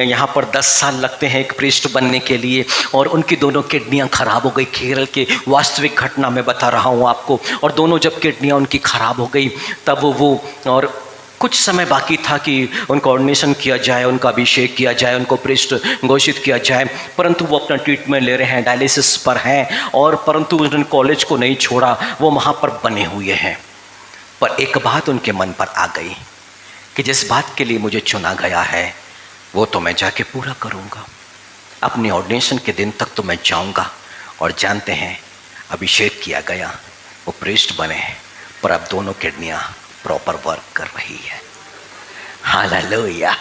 यहाँ पर 10 साल लगते हैं एक प्रीस्ट बनने के लिए, और उनकी दोनों किडनियां खराब हो गई। केरल के वास्तविक घटना में बता रहा हूँ आपको। और दोनों जब किडनियां उनकी खराब हो गई तब वो, और कुछ समय बाकी था कि उनका ऑर्डिनेशन किया जाए, उनका अभिषेक किया जाए, उनको प्रीस्ट घोषित किया जाए, परंतु वो अपना ट्रीटमेंट ले रहे हैं, डायलिसिस पर हैं, और परंतु उन्होंने कॉलेज को नहीं छोड़ा, वो वहाँ पर बने हुए हैं। पर एक बात उनके मन पर आ गई कि जिस बात के लिए मुझे चुना गया है वो तो मैं जाके पूरा करूँगा। अपने ऑर्डिनेशन के दिन तक तो मैं जाऊँगा। और जानते हैं अभिषेक किया गया, वो प्रीस्ट बने, पर अब दोनों किडनियाँ प्रॉपर वर्क कर रही है। हालेलुया।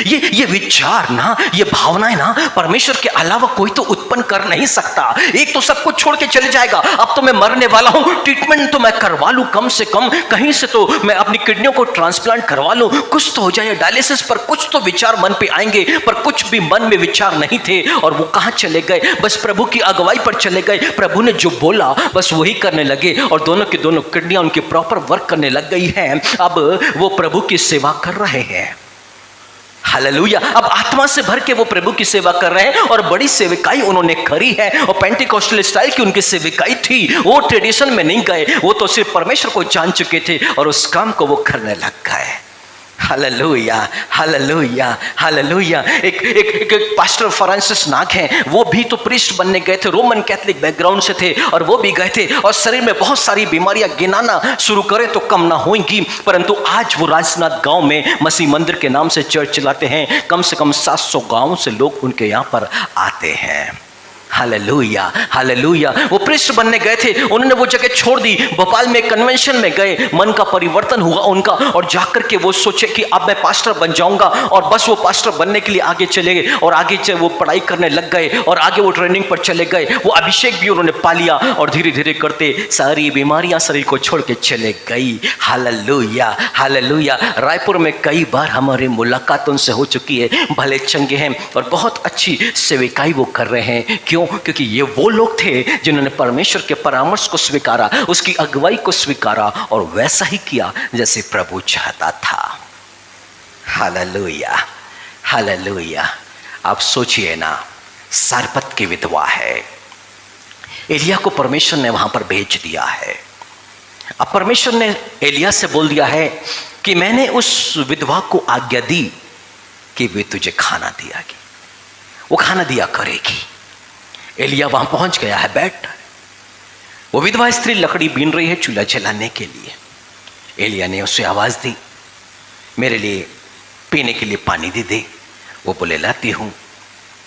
ये विचार ना, ये भावनाएं ना परमेश्वर के अलावा कोई तो उत्पन्न कर नहीं सकता। एक तो सब कुछ छोड़ के चले जाएगा, अब तो मैं मरने वाला हूं, ट्रीटमेंट तो मैं करवा लूं, कम से कम कहीं से तो मैं अपनी किडनियों को ट्रांसप्लांट करवा लूं, कुछ तो हो जाए, डायलिसिस पर कुछ तो विचार मन पे आएंगे। पर कुछ भी मन में विचार नहीं थे, और वो कहां चले गए? बस प्रभु की अगुवाई पर चले गए। प्रभु ने जो बोला बस वही करने लगे, और दोनों की दोनों किडनियां उनकी प्रॉपर वर्क करने लग गई हैं। अब वो प्रभु की सेवा कर रहे हैं। हालेलुया। अब आत्मा से भर के वो प्रभु की सेवा कर रहे हैं, और बड़ी सेविकाई उन्होंने करी है। और पेंटिकोस्टल स्टाइल की उनकी सेविकाई थी, वो ट्रेडिशन में नहीं गए, वो तो सिर्फ परमेश्वर को जान चुके थे और उस काम को वो करने लग गए। Hallelujah, hallelujah, hallelujah. एक पास्टर फ्रांसिस नाग हैं, वो भी तो प्रीस्ट बनने गए थे, रोमन कैथलिक बैकग्राउंड से थे, और वो भी गए थे, और शरीर में बहुत सारी बीमारियां गिनाना शुरू करें तो कम ना होंगी। परंतु आज वो राजनाथ गांव में मसीह मंदिर के नाम से चर्च चलाते हैं। कम से कम 700 गांव से लोग उनके यहाँ पर आते हैं। Hallelujah, hallelujah. वो प्रीस्ट बनने गए थे, उन्होंने वो जगह छोड़ दी, भोपाल में कन्वेंशन में गए, मन का परिवर्तन हुआ उनका, और जाकर के वो सोचे कि अब मैं पास्टर बन जाऊंगा, और बस वो पास्टर बनने के लिए आगे चले गए, और आगे वो पढ़ाई करने लग गए, और आगे वो ट्रेनिंग पर चले गए। वो अभिषेक भी उन्होंने पा लिया, और धीरे धीरे करते सारी बीमारियां शरीर को छोड़ के चले गई। Hallelujah, hallelujah. रायपुर में कई बार हमारी मुलाकात उनसे हो चुकी है, भले चंगे हैं और बहुत अच्छी सेविकाई वो कर रहे हैं। क्यों? क्योंकि ये वो लोग थे जिन्होंने परमेश्वर के परामर्श को स्वीकारा, उसकी अगुवाई को स्वीकारा, और वैसा ही किया जैसे प्रभु चाहता था। Hallelujah, hallelujah. आप सोचिए ना, सारपत की विधवा है, एलिया को परमेश्वर ने वहां पर भेज दिया है। अब परमेश्वर ने एलिया से बोल दिया है कि मैंने उस विधवा को आज्ञा दी कि वे तुझे खाना दियागी, वो खाना दिया करेगी। एलिया वहां पहुंच गया है, बैठ। वो विधवा स्त्री लकड़ी बीन रही है चूल्हा जलाने के लिए। एलिया ने उसे आवाज दी, मेरे लिए पीने के लिए पानी दे। वो बोले लाती हूं।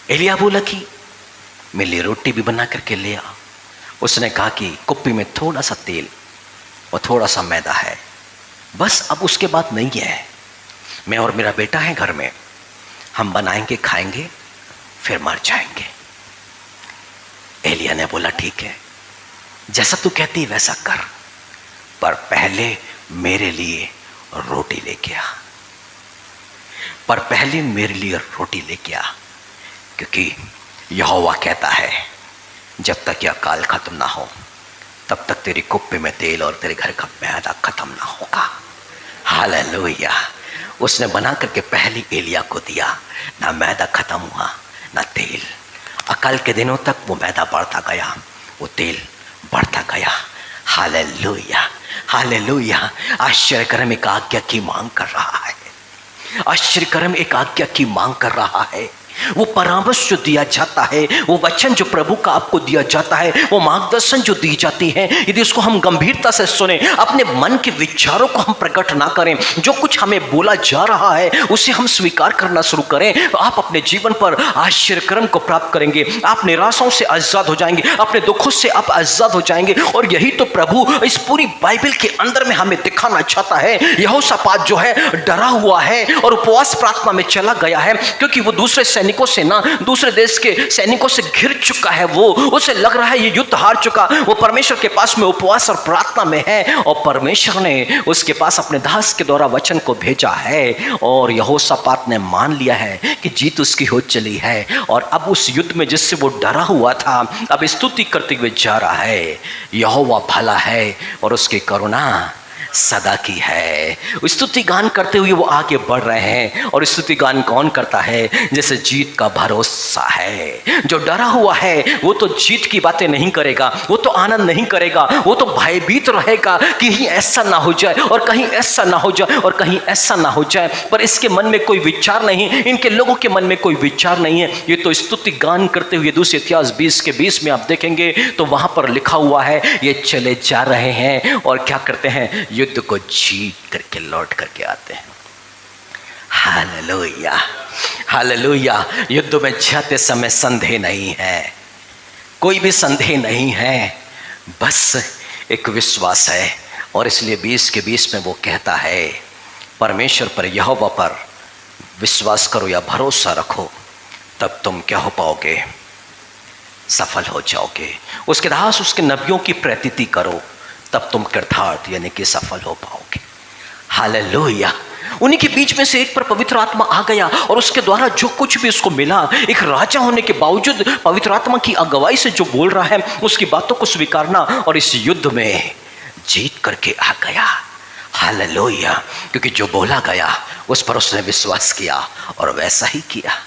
एलिया बोला कि मेरे लिए रोटी भी बना करके ले आ। उसने कहा कि कुप्पी में थोड़ा सा तेल और थोड़ा सा मैदा है, बस अब उसके बाद नहीं है। मैं और मेरा बेटा है घर में, हम बनाएंगे, खाएंगे, फिर मर जाएंगे। एलिया ने बोला ठीक है, जैसा तू कहती वैसा कर, पर पहले मेरे लिए रोटी लेके आ, पर पहले मेरे लिए रोटी लेके आ, क्योंकि यहोवा कहता है जब तक यह काल खत्म ना हो तब तक तेरी कुप्पी में तेल और तेरे घर का मैदा खत्म ना होगा। हालेलुया। उसने बना करके पहली एलिया को दिया, ना मैदा खत्म हुआ ना तेल। अकाल के दिनों तक वो मैदा बढ़ता गया, वो तेल बढ़ता गया। Hallelujah, hallelujah. आश्चर्यकर्म एक आज्ञा की मांग कर रहा है, आश्चर्यकर्म एक आज्ञा की मांग कर रहा है। वो परामर्श जो दिया जाता है, वो वचन जो प्रभु का आपको दिया जाता है, वो मार्गदर्शन जो दी जाती है, यदि उसको हम गंभीरता से सुने, अपने मन के विचारों को हम प्रकट ना करें, जो कुछ हमें बोला जा रहा है उसे हम स्वीकार करना शुरू करें, तो आप अपने जीवन पर आश्चर्यक्रम को प्राप्त करेंगे। आप निराशाओं से आजाद हो जाएंगे, अपने दुखों से आप आजाद हो जाएंगे। और यही तो प्रभु इस पूरी बाइबल के अंदर में हमें दिखाना चाहता है। यहोशापात जो है डरा हुआ है और उपवास प्रार्थना में चला गया है, क्योंकि वो दूसरे सैनिकों से ना, दूसरे देश के सैनिकों से घिर चुका है। वो उसे लग रहा है ये युद्ध हार चुका। वो परमेश्वर के पास में उपवास और प्रार्थना में है, और परमेश्वर ने उसके पास अपने दास के द्वारा वचन को भेजा है, और यहोशापात ने मान लिया है कि जीत उसकी हो चली है। और अब उस युद्ध में जिससे वो डरा हुआ था, अब स्तुति करते हुए जा रहा है। यहोवा भला है और उसकी करुणा सदा की है। स्तुति गान करते हुए वो आगे बढ़ रहे हैं। और स्तुति गान कौन करता है? जैसे जीत का भरोसा है। जो डरा हुआ है वो तो जीत की बातें नहीं करेगा, वो तो आनंद नहीं करेगा, वो तो भयभीत रहेगा कि कहीं ऐसा ना हो जाए और कहीं ऐसा ना हो जाए और कहीं ऐसा ना हो जाए। पर इसके मन में कोई विचार नहीं, इनके लोगों के मन में कोई विचार नहीं है। ये तो स्तुति गान करते हुए दूसरे इतिहास 20 के 20 में आप देखेंगे तो वहां पर लिखा हुआ है, ये चले जा रहे हैं और क्या करते हैं? युद्ध को जीत करके लौट करके आते हैं। Hallelujah, hallelujah. युद्ध में जाते समय संदेह नहीं है, कोई भी संदेह नहीं है, बस एक विश्वास है और इसलिए 20 के 20 में वो कहता है, परमेश्वर पर, यहोवा पर विश्वास करो या भरोसा रखो, तब तुम क्या हो पाओगे, सफल हो जाओगे। उसके दास, उसके नबियों की प्रतीति करो, तब तुम कृतार्थ यानी कि सफल हो पाओगे। हालेलुया। उन्हीं के बीच में से एक पर पवित्र आत्मा आ गया और उसके द्वारा जो कुछ भी उसको मिला, एक राजा होने के बावजूद पवित्र आत्मा की अगुवाई से जो बोल रहा है उसकी बातों को स्वीकारना और इस युद्ध में जीत करके आ गया। हालेलुया। क्योंकि जो बोला गया उस पर उसने विश्वास किया और वैसा ही किया।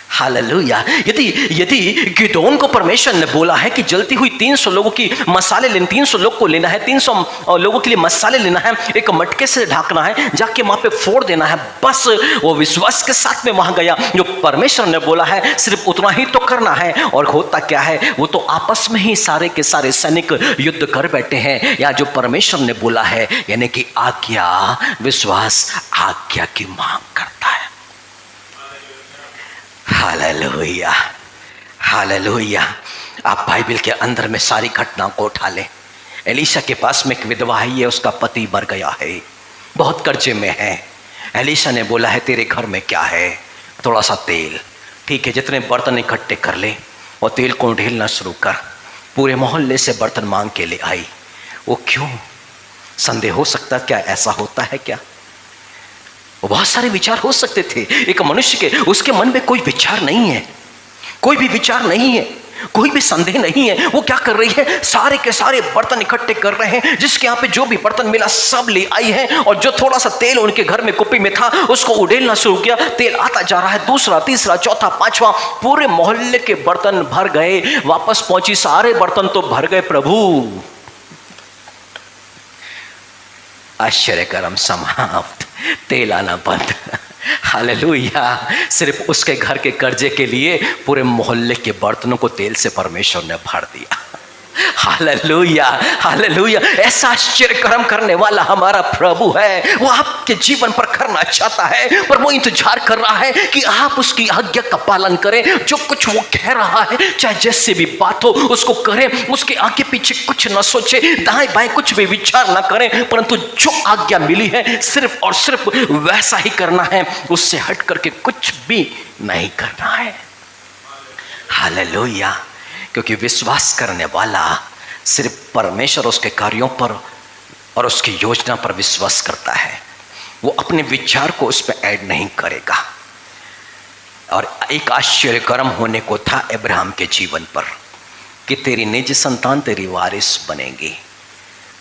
हालेलुया। यदि गिदोन को परमेश्वर ने बोला है कि जलती हुई 300 लोगों की मसाले लेने, 300 लोग को लेना है, 300 लोगों के लिए मसाले लेना है, एक मटके से ढाकना है, जाके वहां पे फोड़ देना है, बस वो विश्वास के साथ में वहां गया। जो परमेश्वर ने बोला है सिर्फ उतना ही तो करना है। और होता क्या है, वो तो आपस में ही सारे के सारे सैनिक युद्ध कर बैठे हैं। या जो परमेश्वर ने बोला है यानी कि आज्ञा, विश्वास आज्ञा की मांग करता है। Hallelujah, hallelujah. आप बाइबल के अंदर में सारी घटना को उठा लें। एलीशा के पास में एक विधवा आई है, उसका पति मर गया है, बहुत कर्जे में है। एलीशा ने बोला है तेरे घर में क्या है, थोड़ा सा तेल। ठीक है, जितने बर्तन इकट्ठे कर ले और तेल को ढेलना शुरू कर। पूरे मोहल्ले से बर्तन मांग के ले आई। वो क्यों? संदेह हो सकता क्या ऐसा होता है क्या? बहुत सारे विचार हो सकते थे एक मनुष्य के, उसके मन में कोई विचार नहीं है, कोई भी विचार नहीं है, कोई भी संदेह नहीं है। वो क्या कर रही है, सारे के सारे बर्तन इकट्ठे कर रहे हैं, जिसके यहाँ पे जो भी बर्तन मिला सब ले आई है। और जो थोड़ा सा तेल उनके घर में कुप्पी में था उसको उड़ेलना शुरू किया। तेल आता जा रहा है, दूसरा, तीसरा, चौथा, पांचवा, पूरे मोहल्ले के बर्तन भर गए। वापस पहुंची, सारे बर्तन तो भर गए प्रभु। आश्चर्यकरम समाप्त, तेल आना बंद। हालेलुया। सिर्फ उसके घर के कर्जे के लिए पूरे मोहल्ले के बर्तनों को तेल से परमेश्वर ने भर दिया। Hallelujah, hallelujah. ऐसा आश्चर्य कर्म करने वाला हमारा प्रभु है। वो आपके जीवन पर करना चाहता है, पर वो इंतजार कर रहा है कि आप उसकी आज्ञा का पालन करें। जो कुछ वो कह रहा है, चाहे जैसे भी बात हो, उसको करें। उसके आगे पीछे कुछ न सोचे, दाएं बाएं कुछ भी विचार ना करें, परंतु जो आज्ञा मिली है सिर्फ और सिर्फ वैसा ही करना है, उससे हट करके कुछ भी नहीं करना है। हालेलुया। क्योंकि विश्वास करने वाला सिर्फ परमेश्वर उसके कार्यों पर और उसकी योजना पर विश्वास करता है, वो अपने विचार को उस पर ऐड नहीं करेगा। और एक आश्चर्य कर्म होने को था अब्राहम के जीवन पर कि तेरी निज संतान तेरी वारिस बनेगी।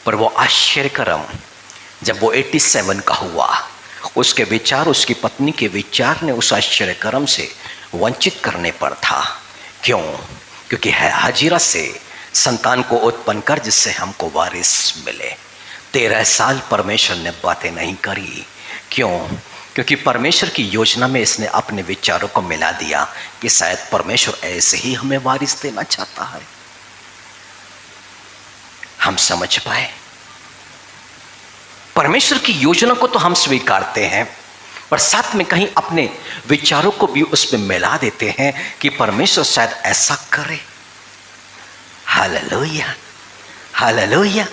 पर वो आश्चर्य कर्म जब वो 87 का हुआ, उसके विचार, उसकी पत्नी के विचार ने उस आश्चर्य कर्म से वंचित करने पर था। क्यों? क्योंकि हाजिरा से संतान को उत्पन्न कर जिससे हमको वारिस मिले। 13 साल परमेश्वर ने बातें नहीं करी। क्यों? क्योंकि परमेश्वर की योजना में इसने अपने विचारों को मिला दिया कि शायद परमेश्वर ऐसे ही हमें वारिस देना चाहता है। हम समझ पाए? परमेश्वर की योजना को तो हम स्वीकारते हैं, पर साथ में कहीं अपने विचारों को भी उसमें मिला देते हैं कि परमेश्वर शायद ऐसा करे। Hallelujah, hallelujah.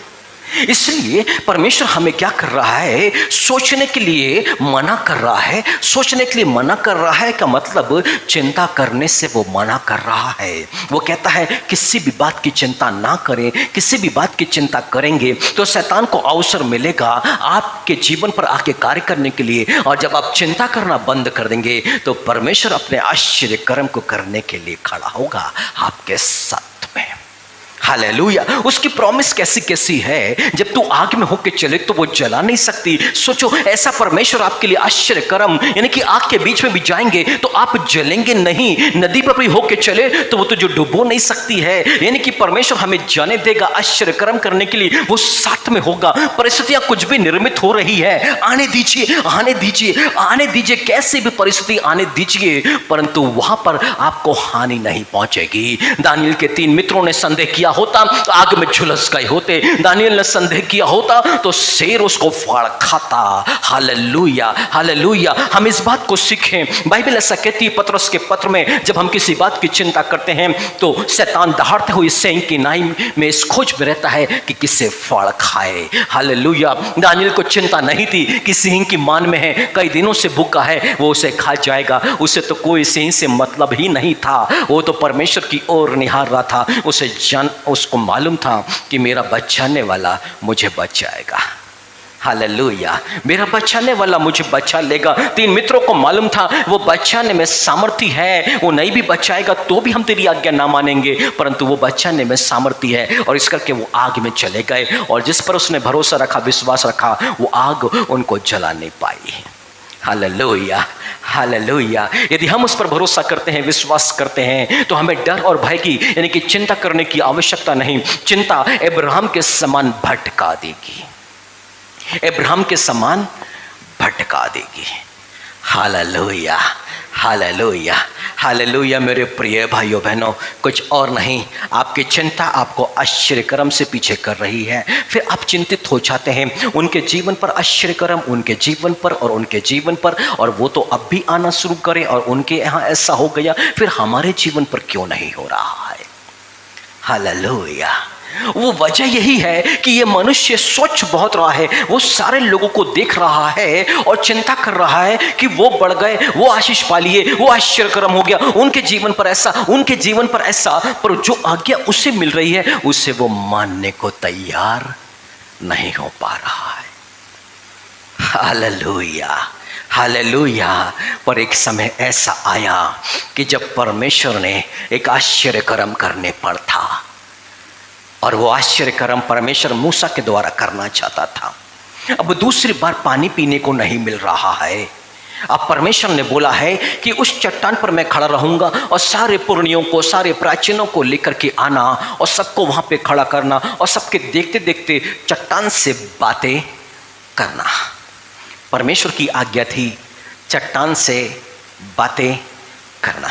इसलिए परमेश्वर हमें क्या कर रहा है, सोचने के लिए मना कर रहा है। सोचने के लिए मना कर रहा है का मतलब चिंता करने से वो मना कर रहा है। वो कहता है किसी भी बात की चिंता ना करें। किसी भी बात की चिंता करेंगे तो शैतान को अवसर मिलेगा आपके जीवन पर आके कार्य करने के लिए। और जब आप चिंता करना बंद कर देंगे तो परमेश्वर अपने आश्चर्य कर्म को करने के लिए खड़ा होगा आपके साथ में। हालेलुया। उसकी प्रॉमिस कैसी कैसी है, जब तू आग में होके चले तो वो जला नहीं सकती। सोचो, ऐसा परमेश्वर आपके लिए आश्चर्य कर्म, यानी कि आग के बीच में भी जाएंगे तो आप जलेंगे नहीं। नदी पर भी होके चले तो वो तुझे डुबो नहीं सकती है। यानी कि परमेश्वर हमें जाने देगा आश्चर्य कर्म करने के लिए, वो साथ में होगा। परिस्थितियां कुछ भी निर्मित हो रही है, आने दीजिए, आने दीजिए, आने दीजिए, कैसी भी परिस्थिति आने दीजिए, परंतु वहां पर आपको हानि नहीं पहुंचेगी। दानियल के 3 मित्रों ने संदेह किया होता, आग में झुलस गए होते। दानियल ने संदेह किया होता तो शेर उसको फाड़ खाता। Hallelujah, hallelujah. हम इस बात को सीखें। बाइबल ऐसा कहती है पतरस के पत्र में, जब हम किसी बात की चिंता करते हैं तो शैतान दहाड़ते हुए सिंह की नाई में इस खोज में रहता है कि किसे फाड़ खाए। हालेलुया। दानियल को चिंता नहीं थी कि सिंह की मान में है, कई दिनों से भूखा है, वो उसे खा जाएगा। उसे तो कोई सिंह से मतलब ही नहीं था, वो तो परमेश्वर की ओर निहार रहा था। उसको मालूम था कि मेरा बचाने वाला मुझे बचाएगा। हालेलुया, मेरा बचाने वाला मुझे बचा लेगा। 3 मित्रों को मालूम था वो बचाने में सामर्थ्य है, वो नहीं भी बचाएगा तो भी हम तेरी आज्ञा ना मानेंगे, परंतु वो बचाने में सामर्थ्य है। और इस करके वो आग में चले गए, और जिस पर उसने भरोसा रखा, विश्वास रखा, वो आग उनको जला नहीं पाई। Hallelujah, hallelujah. यदि हम उस पर भरोसा करते हैं, विश्वास करते हैं, तो हमें डर और भय की यानी कि चिंता करने की आवश्यकता नहीं। चिंता अब्राहम के समान भटका देगी, अब्राहम के समान भटका देगी। Hallelujah, hallelujah, hallelujah. मेरे प्रिय भाइयों बहनों, कुछ और नहीं, आपकी चिंता आपको आश्चर्यक्रम से पीछे कर रही है। फिर आप चिंतित हो जाते हैं उनके जीवन पर, आश्चर्यक्रम उनके जीवन पर और उनके जीवन पर, और वो तो अब भी आना शुरू करे और उनके यहाँ ऐसा हो गया, फिर हमारे जीवन पर क्यों नहीं हो रहा है। हालेलुया। वो वजह यही है कि ये मनुष्य सोच बहुत रहा है, वो सारे लोगों को देख रहा है और चिंता कर रहा है कि वो बढ़ गए, वो आशीष पा लिए, वो आश्चर्यक्रम हो गया, उनके जीवन पर ऐसा, उनके जीवन पर ऐसा, पर जो आज्ञा उसे मिल रही है उसे वो मानने को तैयार नहीं हो पा रहा है। Hallelujah, hallelujah. पर एक समय ऐसा आया कि जब परमेश्वर ने एक आश्चर्यक्रम करने पर था, और वो आश्चर्यक्रम परमेश्वर मूसा के द्वारा करना चाहता था। अब दूसरी बार पानी पीने को नहीं मिल रहा है। अब परमेश्वर ने बोला है कि उस चट्टान पर मैं खड़ा रहूंगा और सारे पुरनियों को, सारे प्राचीनों को लेकर के आना और सबको वहां पे खड़ा करना और सबके देखते देखते चट्टान से बातें करना। परमेश्वर की आज्ञा थी चट्टान से बातें करना,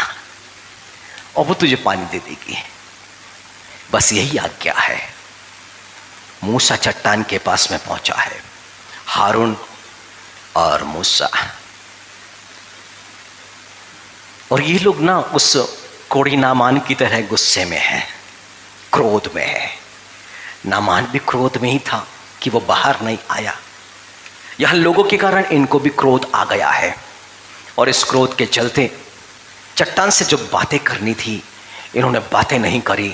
और वो तुझे पानी दे देगी। बस यही आज्ञा है। मूसा चट्टान के पास में पहुंचा है, हारून और मूसा, और ये लोग ना उस कोड़ी नामान की तरह गुस्से में है, क्रोध में है। नामान भी क्रोध में ही था कि वो बाहर नहीं आया। यह लोगों के कारण इनको भी क्रोध आ गया है, और इस क्रोध के चलते चट्टान से जो बातें करनी थी इन्होंने बातें नहीं करी।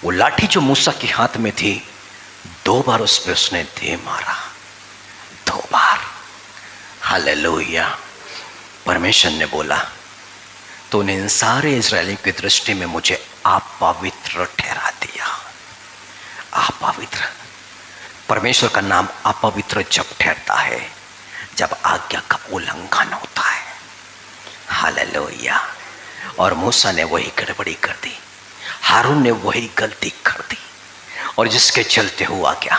वो लाठी जो मूसा के हाथ में थी 2 बार उस पे उसने दे मारा, 2 बार। हालेलुया। परमेश्वर ने बोला तूने इन सारे इजरायलियों की दृष्टि में मुझे अपवित्र ठहरा दिया। अपवित्र, परमेश्वर का नाम अपवित्र जब ठहरता है जब आज्ञा का उल्लंघन होता है। हालेलुया। और मूसा ने वही गड़बड़ी कर दी, हारून ने वही गलती कर दी, और जिसके चलते हुआ क्या,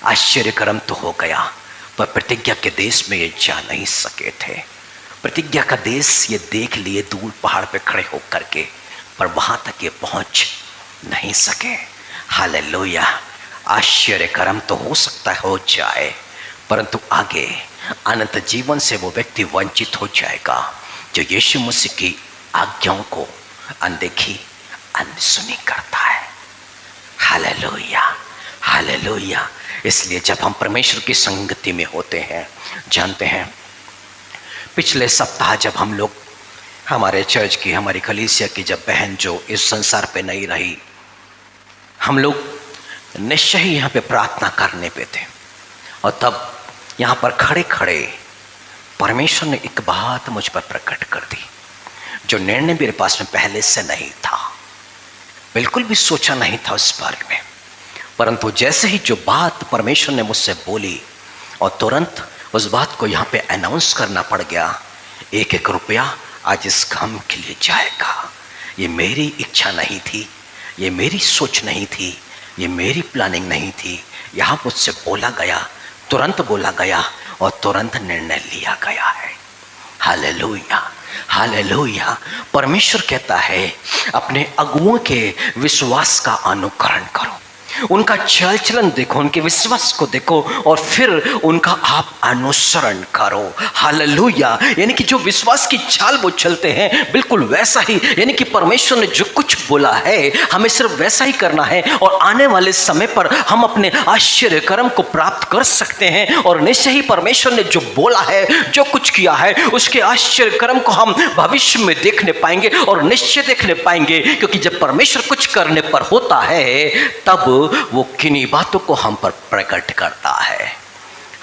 आश्चर्यक्रम तो हो गया, पर प्रतिज्ञा के देश में ये जा नहीं सके थे। प्रतिज्ञा का देश ये देख लिए दूर पहाड़ पे खड़े होकर के, पर वहां तक ये पहुंच नहीं सके। हालेलुया। आश्चर्यक्रम तो हो सकता है हो जाए, परंतु आगे अनंत जीवन से वो व्यक्ति वंचित हो जाएगा जो यीशु मसीह की आज्ञाओं को अनदेखी अनसुनी करता है। Hallelujah, hallelujah. इसलिए जब हम परमेश्वर की संगति में होते हैं, जानते हैं पिछले सप्ताह जब हम लोग हमारे चर्च की, हमारी कलीसिया की जब बहन जो इस संसार पे नहीं रही, हम लोग निश्चय ही यहाँ पे प्रार्थना करने पे थे, और तब यहाँ पर खड़े खड़े परमेश्वर ने एक बात मुझ पर प्रकट कर दी जो निर्णय मेरे पास में पहले से नहीं था, बिल्कुल भी सोचा नहीं था उस बारे में। परंतु जैसे ही जो बात परमेश्वर ने मुझसे बोली और तुरंत उस बात को यहाँ पे अनाउंस करना पड़ गया, 1-1 रुपया आज इस काम के लिए जाएगा। ये मेरी इच्छा नहीं थी, ये मेरी सोच नहीं थी, ये मेरी प्लानिंग नहीं थी। यहाँ मुझसे बोला गया, तुरंत बोला गया और तुरंत निर्णय लिया गया है। Hallelujah, hallelujah. परमेश्वर कहता है अपने अगुओं के विश्वास का अनुकरण करो, उनका चाल चलन देखो, उनके विश्वास को देखो और फिर उनका आप अनुसरण करो। हालेलुया। यानी कि जो विश्वास की चाल वो चलते हैं बिल्कुल वैसा ही, यानी कि परमेश्वर ने जो कुछ बोला है हमें सिर्फ वैसा ही करना है और आने वाले समय पर हम अपने आश्चर्य कर्म को प्राप्त कर सकते हैं। और निश्चय ही परमेश्वर ने जो बोला है, जो कुछ किया है, उसके आश्चर्य कर्म को हम भविष्य में देखने पाएंगे और निश्चय देखने पाएंगे, क्योंकि जब परमेश्वर कुछ करने पर होता है तब वो किन्हीं बातों को हम पर प्रकट करता है।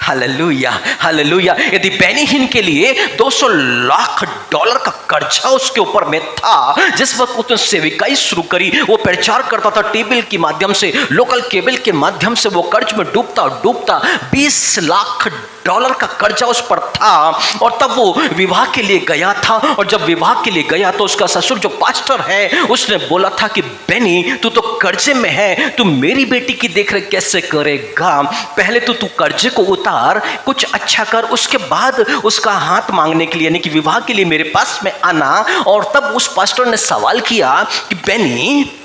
Hallelujah, hallelujah. यदि बेनी हिन के लिए 200 लाख डॉलर का कर्जा उसके ऊपर में था, जिस वक्त उसने सेविकाई शुरू करी, वो प्रचार करता था टीवी के माध्यम से, लोकल केबल के माध्यम से, वो कर्ज में डूबता डूबता 20 लाख डॉलर का कर्जा उस पर था। और तब वो विवाह के लिए गया था, और जब विवाह के लिए गया तो उसका ससुर जो पास्टर है उसने बोला था कि बेनी तू तो कर्जे में है, तू मेरी बेटी की देखरेख कैसे करेगा, पहले तो तू कर्जे को उतार, कुछ अच्छा कर, उसके बाद उसका हाथ मांगने के लिए यानी कि विवाह के लिए मेरे पास में आना। और तब उस पास्टर ने सवाल किया कि बेनी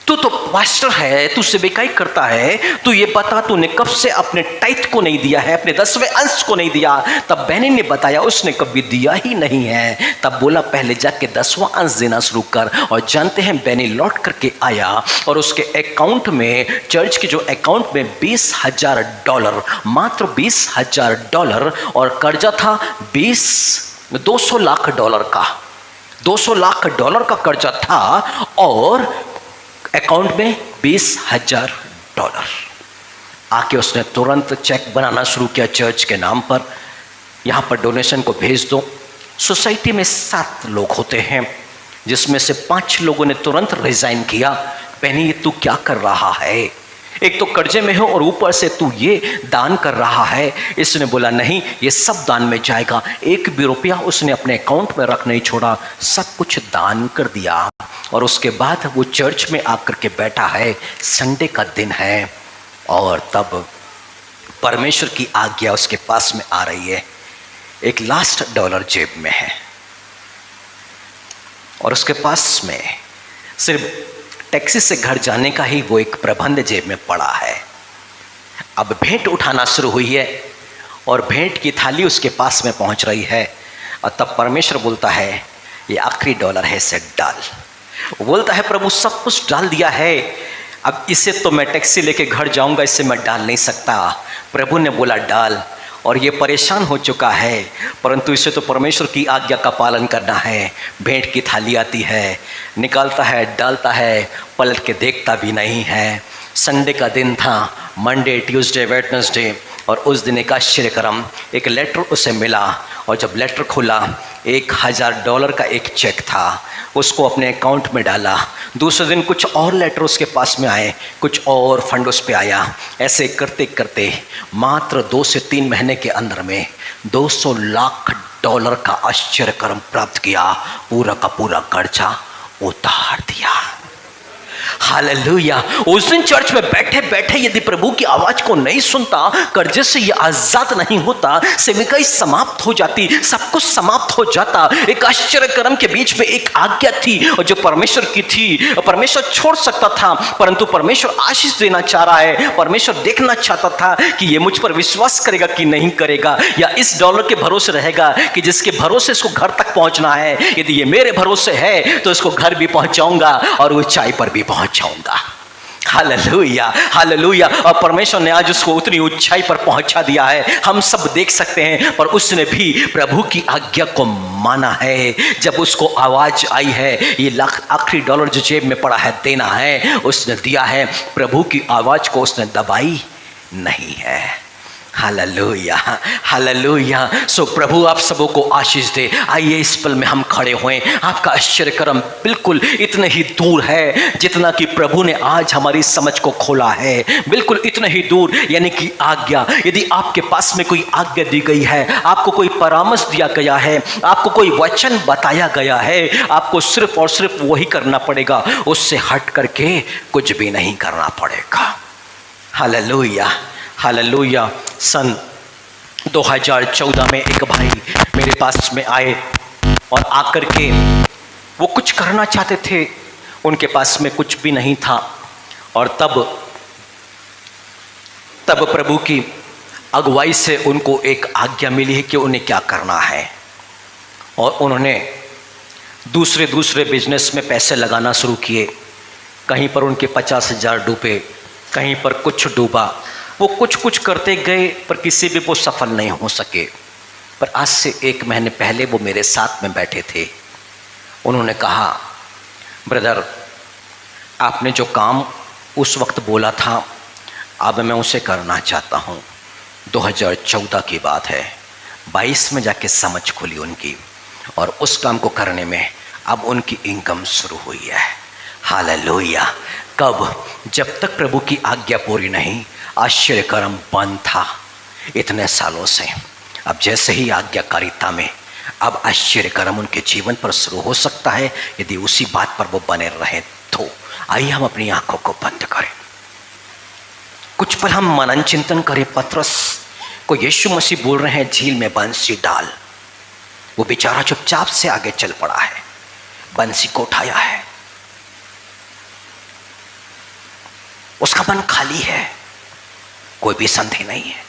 तू तो पास्टर है, तू सेविकाई करता है, तू ये बता तूने कब से अपने टाइथ को नहीं दिया है, अपने 10वें अंश को नहीं दिया। तब बेनी ने बताया उसने कभी दिया ही नहीं है। तब बोला पहले जाके 10वां अंश देना शुरू कर। और जानते हैं बेनी लौट करके आया और उसके अकाउंट में, चर्च के जो अकाउंट में 20,000 डॉलर, मात्र 20,000 डॉलर, और कर्जा था 200 लाख डॉलर का, 200 लाख डॉलर का कर्जा था और अकाउंट में 20,000 डॉलर। आके उसने तुरंत चेक बनाना शुरू किया चर्च के नाम पर, यहाँ पर डोनेशन को भेज दो। सोसाइटी में 7 लोग होते हैं, जिसमें से 5 लोगों ने तुरंत रिजाइन किया। बेनी तू क्या कर रहा है, एक तो कर्जे में हो और ऊपर से तू ये दान कर रहा है। इसने बोला नहीं, ये सब दान में जाएगा। एक भी रुपया उसने अपने अकाउंट में रख नहीं छोड़ा, सब कुछ दान कर दिया। और उसके बाद वो चर्च में आकर के बैठा है, संडे का दिन है, और तब परमेश्वर की आज्ञा उसके पास में आ रही है। एक लास्ट डॉलर जेब में है और उसके पास में सिर्फ टैक्सी से घर जाने का ही वो एक प्रबंध जेब में पड़ा है। अब भेंट उठाना शुरू हुई है और भेंट की थाली उसके पास में पहुंच रही है। और तब परमेश्वर बोलता है ये आखिरी डॉलर है, इसे डाल। वो बोलता है प्रभु सब कुछ डाल दिया है, अब इसे तो मैं टैक्सी लेके घर जाऊंगा, इसे मैं डाल नहीं सकता। प्रभु ने बोला डाल, और ये परेशान हो चुका है, परंतु इसे तो परमेश्वर की आज्ञा का पालन करना है। भेंट की थाली आती है, निकालता है, डालता है, पलट के देखता भी नहीं है। संडे का दिन था, मंडे, ट्यूसडे, वेडनेसडे, और उस दिन एक आश्चर्यक्रम, एक लेटर उसे मिला। और जब लेटर खुला, 1,000 डॉलर का एक चेक था, उसको अपने अकाउंट में डाला। दूसरे दिन कुछ और लेटर उसके पास में आए, कुछ और फंड उस पर आया। ऐसे करते करते मात्र 2 से 3 महीने के अंदर में 200 लाख डॉलर का आश्चर्यक्रम प्राप्त किया, पूरा का पूरा कर्जा उतार दिया। हालेलुया। उस दिन चर्च में बैठे बैठे यदि प्रभु की आवाज को नहीं सुनता, कर्जे से ये आजाद नहीं होता, सेविकाई समाप्त हो जाती, सब कुछ समाप्त हो जाता। एक आश्चर्य कर्म के बीच में एक आज्ञा थी और जो परमेश्वर की थी, परमेश्वर छोड़ सकता था, परंतु परमेश्वर आशीष देना चाह रहा है। परमेश्वर देखना चाहता था कि ये मुझ पर विश्वास करेगा कि नहीं करेगा, या इस डॉलर के भरोसे रहेगा कि जिसके भरोसे इसको घर तक पहुंचना है। यदि ये मेरे भरोसे है तो इसको घर भी पहुंचाऊंगा और ऊंचाई पर भी पहुंचाऊंगा। Hallelujah, hallelujah. और परमेश्वर ने आज उसको उतनी ऊंचाई पर पहुंचा दिया है, हम सब देख सकते हैं। पर उसने भी प्रभु की आज्ञा को माना है। जब उसको आवाज आई है ये आखिरी डॉलर जो जेब में पड़ा है देना है, उसने दिया है। प्रभु की आवाज को उसने दबाई नहीं है। Hallelujah, hallelujah. सो प्रभु आप सबों को आशीष दे। आइए इस पल में हम खड़े हुए। आपका आश्चर्य कर्म बिल्कुल इतने ही दूर है जितना कि प्रभु ने आज हमारी समझ को खोला है, बिल्कुल इतने ही दूर। यानी कि आज्ञा, यदि आपके पास में कोई आज्ञा दी गई है, आपको कोई परामर्श दिया गया है, आपको कोई वचन बताया गया है, आपको सिर्फ और सिर्फ वही करना पड़ेगा, उससे हट करके कुछ भी नहीं करना पड़ेगा। Hallelujah, hallelujah. सन 2014 में एक भाई मेरे पास में आए और आकर के वो कुछ करना चाहते थे, उनके पास में कुछ भी नहीं था। और तब प्रभु की अगुवाई से उनको एक आज्ञा मिली है कि उन्हें क्या करना है। और उन्होंने दूसरे बिजनेस में पैसे लगाना शुरू किए। कहीं पर उनके 50,000 डूबे, कहीं पर कुछ डूबा। वो कुछ करते गए पर किसी भी वो सफल नहीं हो सके। पर आज से 1 महीने पहले वो मेरे साथ में बैठे थे। उन्होंने कहा, ब्रदर आपने जो काम उस वक्त बोला था अब मैं उसे करना चाहता हूँ। 2014 की बात है, 22 में जाके समझ खुली उनकी, और उस काम को करने में अब उनकी इनकम शुरू हुई है। हालेलुया। कब? जब तक प्रभु की आज्ञा पूरी नहीं, आश्चर्यकर्म बंद था इतने सालों से। अब जैसे ही आज्ञाकारिता में अब आश्चर्यकर्म उनके जीवन पर शुरू हो सकता है, यदि उसी बात पर वो बने रहे तो। आइए हम अपनी आंखों को बंद करें, कुछ पल हम मनन चिंतन करें। पतरस को यीशु मसीह बोल रहे हैं, झील में बंसी डाल। वो बेचारा चुपचाप से आगे चल पड़ा है, बंसी को उठाया है, उसका मन खाली है, कोई भी संदेह नहीं है।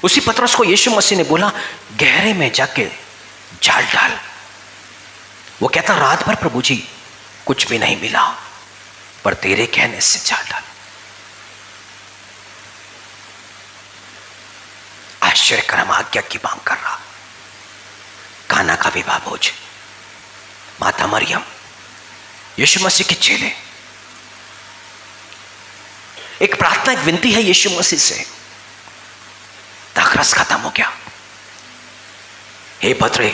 उसी पतरस को यीशु मसीह ने बोला, गहरे में जाके जाल डाल। वो कहता, रात भर प्रभु जी कुछ भी नहीं मिला, पर तेरे कहने से जाल डाल। आश्चर्यकर्म आज्ञा की मांग कर रहा। काना का विवाह भोज, माता मरियम, यीशु मसीह के चेले। एक प्रार्थना, एक विनती है यीशु मसीह से। दाखरस खत्म हो गया, हे पत्रे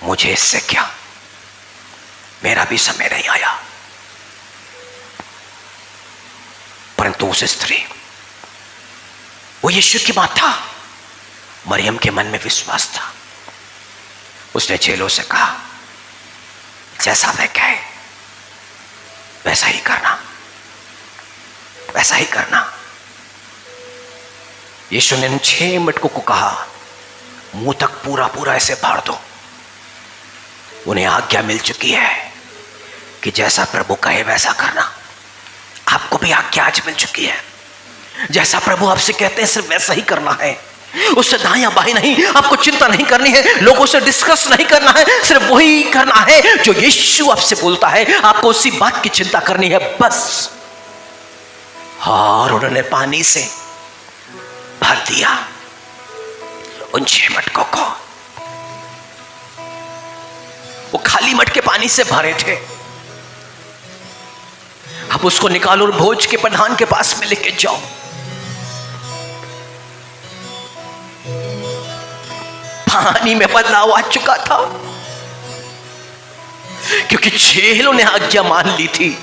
मुझे इससे क्या, मेरा भी समय नहीं आया। परंतु उस स्त्री, वो यीशु की मां था, मरियम के मन में विश्वास था। उसने चेलों से कहा, जैसा वह कहे वैसा ही करना, वैसा ही करना। यीशु ने 6 मटकों को कहा, मुंह तक पूरा ऐसे भर दो। उन्हें आज्ञा मिल चुकी है कि जैसा प्रभु कहे वैसा करना। आपको भी आज्ञा आज मिल चुकी है, जैसा प्रभु आपसे कहते हैं सिर्फ वैसा ही करना है। उससे दायां बाएं नहीं, आपको चिंता नहीं करनी है, लोगों से डिस्कस नहीं करना है, सिर्फ वही करना है जो यीशु आपसे बोलता है। आपको उसी बात की चिंता करनी है बस। और उन्होंने पानी से भर दिया उन 6 मटकों को। वो खाली मटके पानी से भरे थे। अब उसको निकालो और भोज के प्रधान के पास में लेके जाओ। पानी में बदलाव आ चुका था, क्योंकि चेलों ने आज्ञा मान ली थी।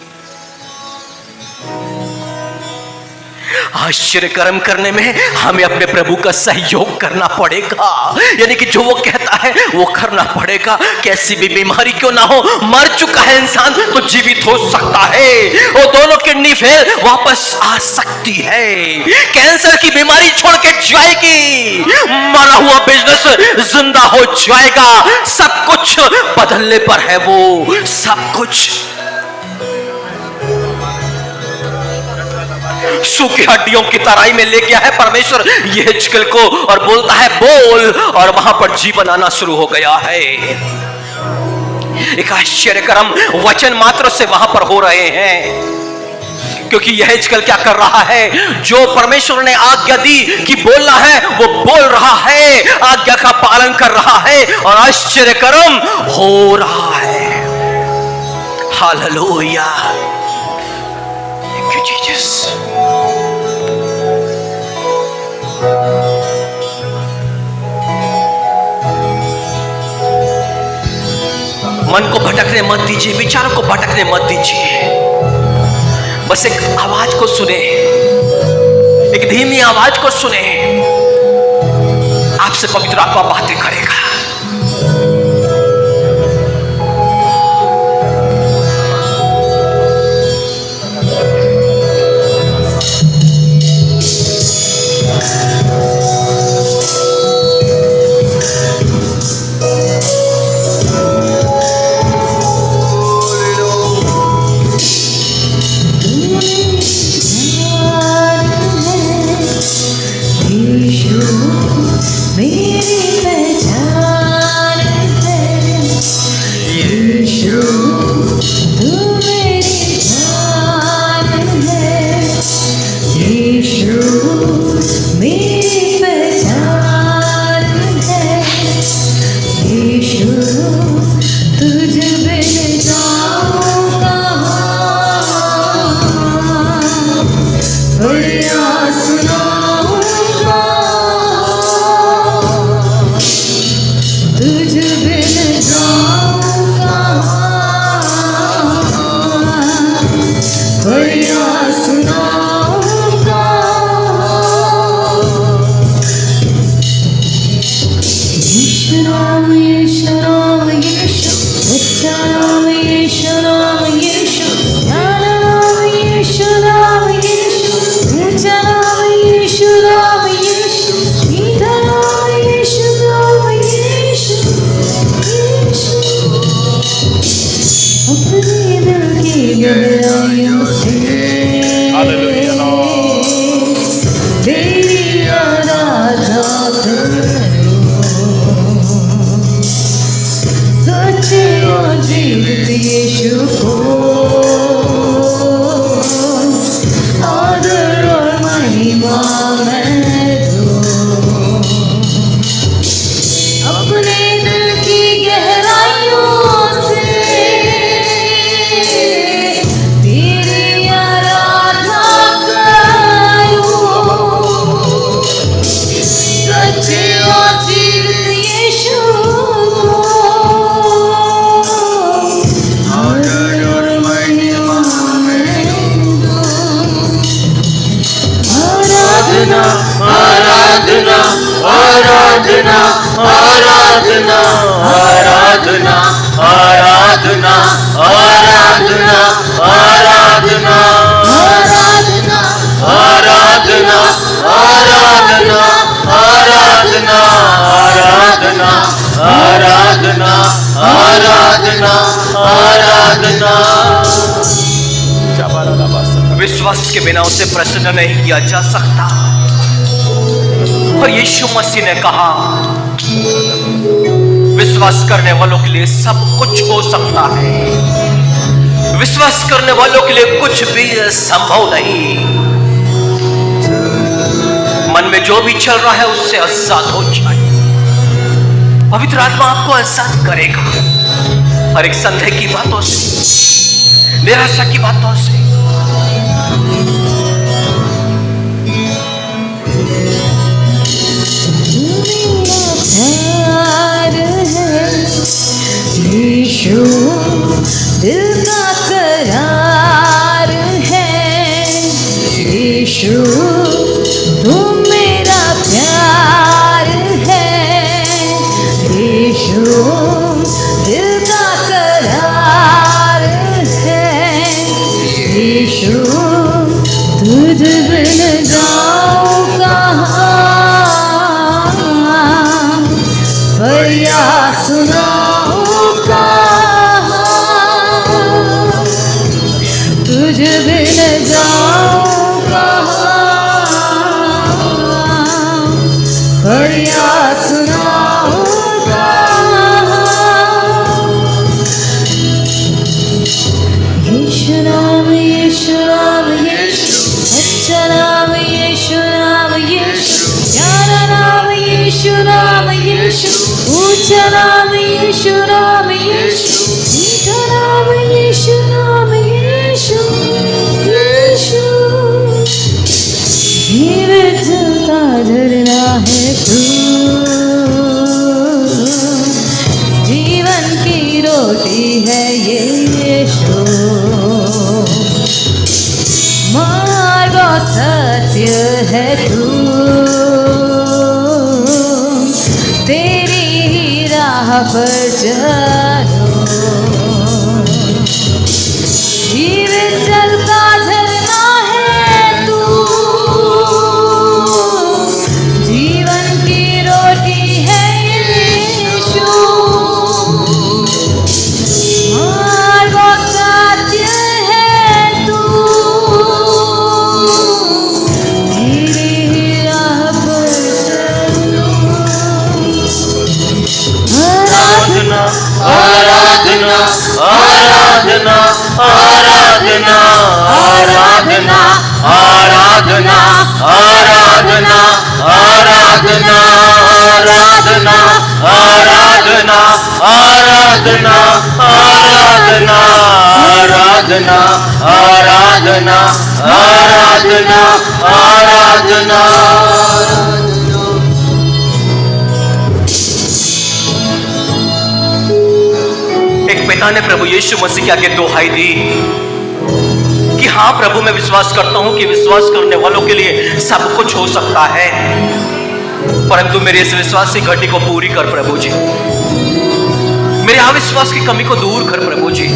आश्चर्यकर्म करने में हमें अपने प्रभु का सहयोग करना पड़ेगा, यानी कि जो वो कहता है वो करना पड़ेगा। कैसी भी बीमारी क्यों ना हो, मर चुका है इंसान तो जीवित हो सकता है। वो दोनों किडनी फेल वापस आ सकती है। कैंसर की बीमारी छोड़ के जाएगी, मरा हुआ बिजनेस जिंदा हो जाएगा। सब कुछ बदलने पर है वो, सब कुछ। सूखी हड्डियों की तराई में ले गया है परमेश्वर यहेजकेल को और बोलता है बोल, और वहां पर जीवन आना शुरू हो गया है। एक आश्चर्यकर्म वचन मात्र से वहां पर हो रहे हैं, क्योंकि यहेजकेल क्या कर रहा है, जो परमेश्वर ने आज्ञा दी कि बोलना है वो बोल रहा है, आज्ञा का पालन कर रहा है और आश्चर्यकर्म हो रहा है। Hallelujah, thank you Jesus. मन को भटकने मत दीजिए, विचारों को भटकने मत दीजिए। बस एक आवाज को सुने, एक धीमी आवाज को सुने। आपसे पवित्र आत्मा बातें करेगा। यीशु तुझ बिन जाऊं कहाँ, फरियाद सुनाऊंगा, तुझ बिन जाऊं कहाँ, फरियाद सुनाऊंगा। यीशु राम यीशु राम यीशु, सच्चा राम यीशु राम यीशु, ज्ञान राम यीशु राम यीशु, ऊंचा राम यीशु राम यीशु, सीधा राम यीशु राम यीशु, यीशु अपने दिल की गहराइयों से Hallelujah, Lord. तेरी आराधना करूं, सच्चे और जीवित यीशु को आदर और महिमा मैं दूं। अपने दिल की गहराइयों से तेरी आराधना करूं, सच्चे और जीवित यीशु को आदर और महिमा मैं दूं। आराधना आराधना आराधना आराधना आराधना आराधना आराधना आराधना आराधना आराधना आराधना आराधना आराधना आराधना आराधना आराधना। विश्वास के बिना उसे प्रसन्न नहीं किया जा सकता। और यीशु मसीह ने कहा विश्वास करने वालों के लिए सब कुछ हो सकता है, विश्वास करने वालों के लिए कुछ भी संभव नहीं। मन में जो भी चल रहा है उससे आजाद हो जाए। पवित्र आत्मा आपको आजाद करेगा हर एक संदेह की बातों से, निराशा की बातों से। प्यार है यीशु, दिल का करार है यीशु, तुम मेरा प्यार है यीशु, दिल का करार है यीशु, तुझ बिन जाऊं कहाँ, फरियाद सुनाऊं कहाँ, तुझ बिन जाऊं कहाँ, फरियाद सुनाऊं कहाँ। यीशु राम यीशु राम यीशु, अच्छा राम यीशु राम यीशु, प्यारा राम यीशु राम यीशु, ऊंचा राम यीशु राम यीशु, सीधा राम यीशु राम यीशु, यीशु जीवित जलता झरना है तू, जीवन की रोटी है ये यीशु, मार्ग और सत्य है तू, तेरी ही राह पर चलो, जीवित जल का झरना है तू, जीवन की रोटी है यीशु, मार्ग और सत्य है तू, तेरी ही राह पर चलो। आराधना आराधना आराधना आराधना आराधना आराधना आराधना आराधना आराधना आराधना आराधना आराधना आराधना आराधना आराधना आराधना। एक पिता ने प्रभु यीशु मसीह के आगे दुहाई दी कि हाँ प्रभु, मैं विश्वास करता हूं कि विश्वास करने वालों के लिए सब कुछ हो सकता है, परंतु मेरे इस विश्वास की घटी को पूरी कर प्रभु जी, मेरे अविश्वास की कमी को दूर कर प्रभु जी।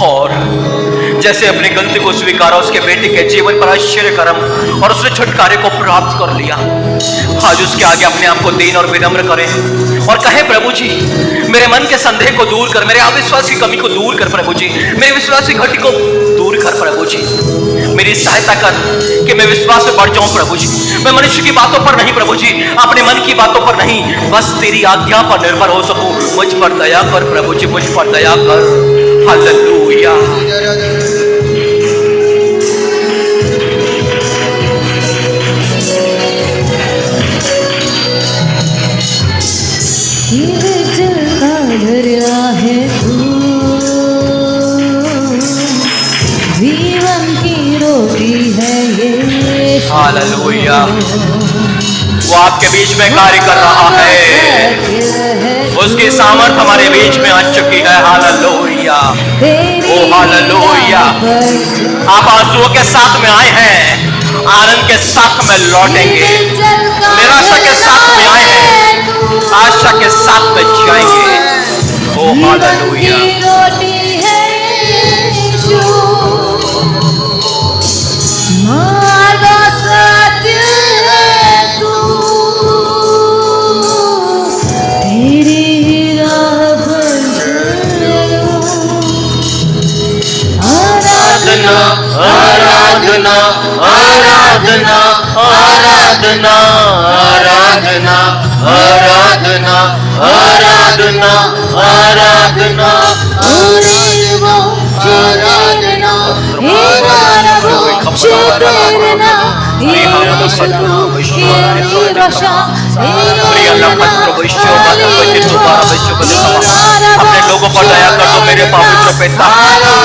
और जैसे अपनी गलती को स्वीकारा, उसके बेटे के जीवन पर आश्चर्य कर्म और उसने छुटकारे को प्राप्त कर लिया, आज उसके आगे अपने आप को दीन और विनम्र करें और कहे प्रभु जी, मेरे मन के संदेह को दूर कर, मेरे अविश्वास की कमी को दूर कर प्रभु जी, मेरे विश्वास की घटी को दूर कर प्रभु जी, मेरी सहायता कर कि मैं विश्वास में बढ़ जाऊं प्रभु जी। मैं मनुष्य की बातों पर नहीं प्रभु जी, अपने मन की बातों पर नहीं, बस तेरी आज्ञा पर निर्भर हो सकूं। मुझ पर दया कर प्रभु जी, मुझ पर दया कर। हालेलुया। जल का दरिया है तू, जीवन की रोटी है ये। हालेलुया। वो आपके बीच में कार्य कर रहा है, उसकी सामर्थ हमारे बीच में आ चुकी है। हालेलुया, ओ हालेलुया। आप आंसुओं के साथ में आए हैं, आनंद के साथ में लौटेंगे, निराशा के साथ में आए हैं, आशा के साथ में जाएंगे। ओ हालेलुया। आराधना आराधना आराधना आराधना आराधना आराधना आराधना अपने लोगों पर दया कर दो मेरे पवित्र पिता।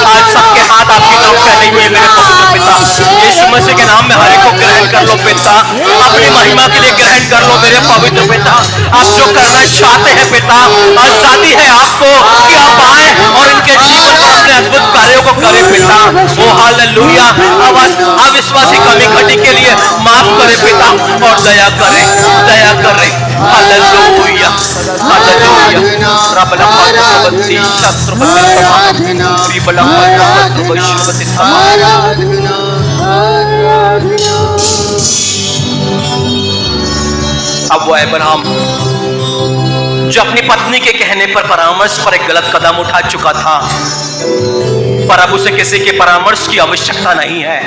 आज सबके हाथ आपकी तरफ फैले हुए मेरे पवित्र पिता, यीशु मसीह के नाम में हर एक को ग्रहण कर लो पिता, अपनी महिमा के लिए ग्रहण कर लो मेरे पवित्र पिता। आप जो करना चाहते हैं पिता, आजादी है आपको कि आप आए और इनके जीवन पर अपने अद्भुत कार्यों को करें पिता। ओ हालेलुया। अविश्वासी कमी घटी के लिए माफ करे पिता और दया करे, दया करे। Hallelujah hallelujah. रबला पात्रवती शत्रवती समा रिबला पात्रवती शत्रवती समा। अब वो अब्राहम जो अपनी पत्नी के कहने पर परामर्श पर एक गलत कदम उठा चुका था, पर अब उसे किसी के परामर्श की आवश्यकता नहीं है।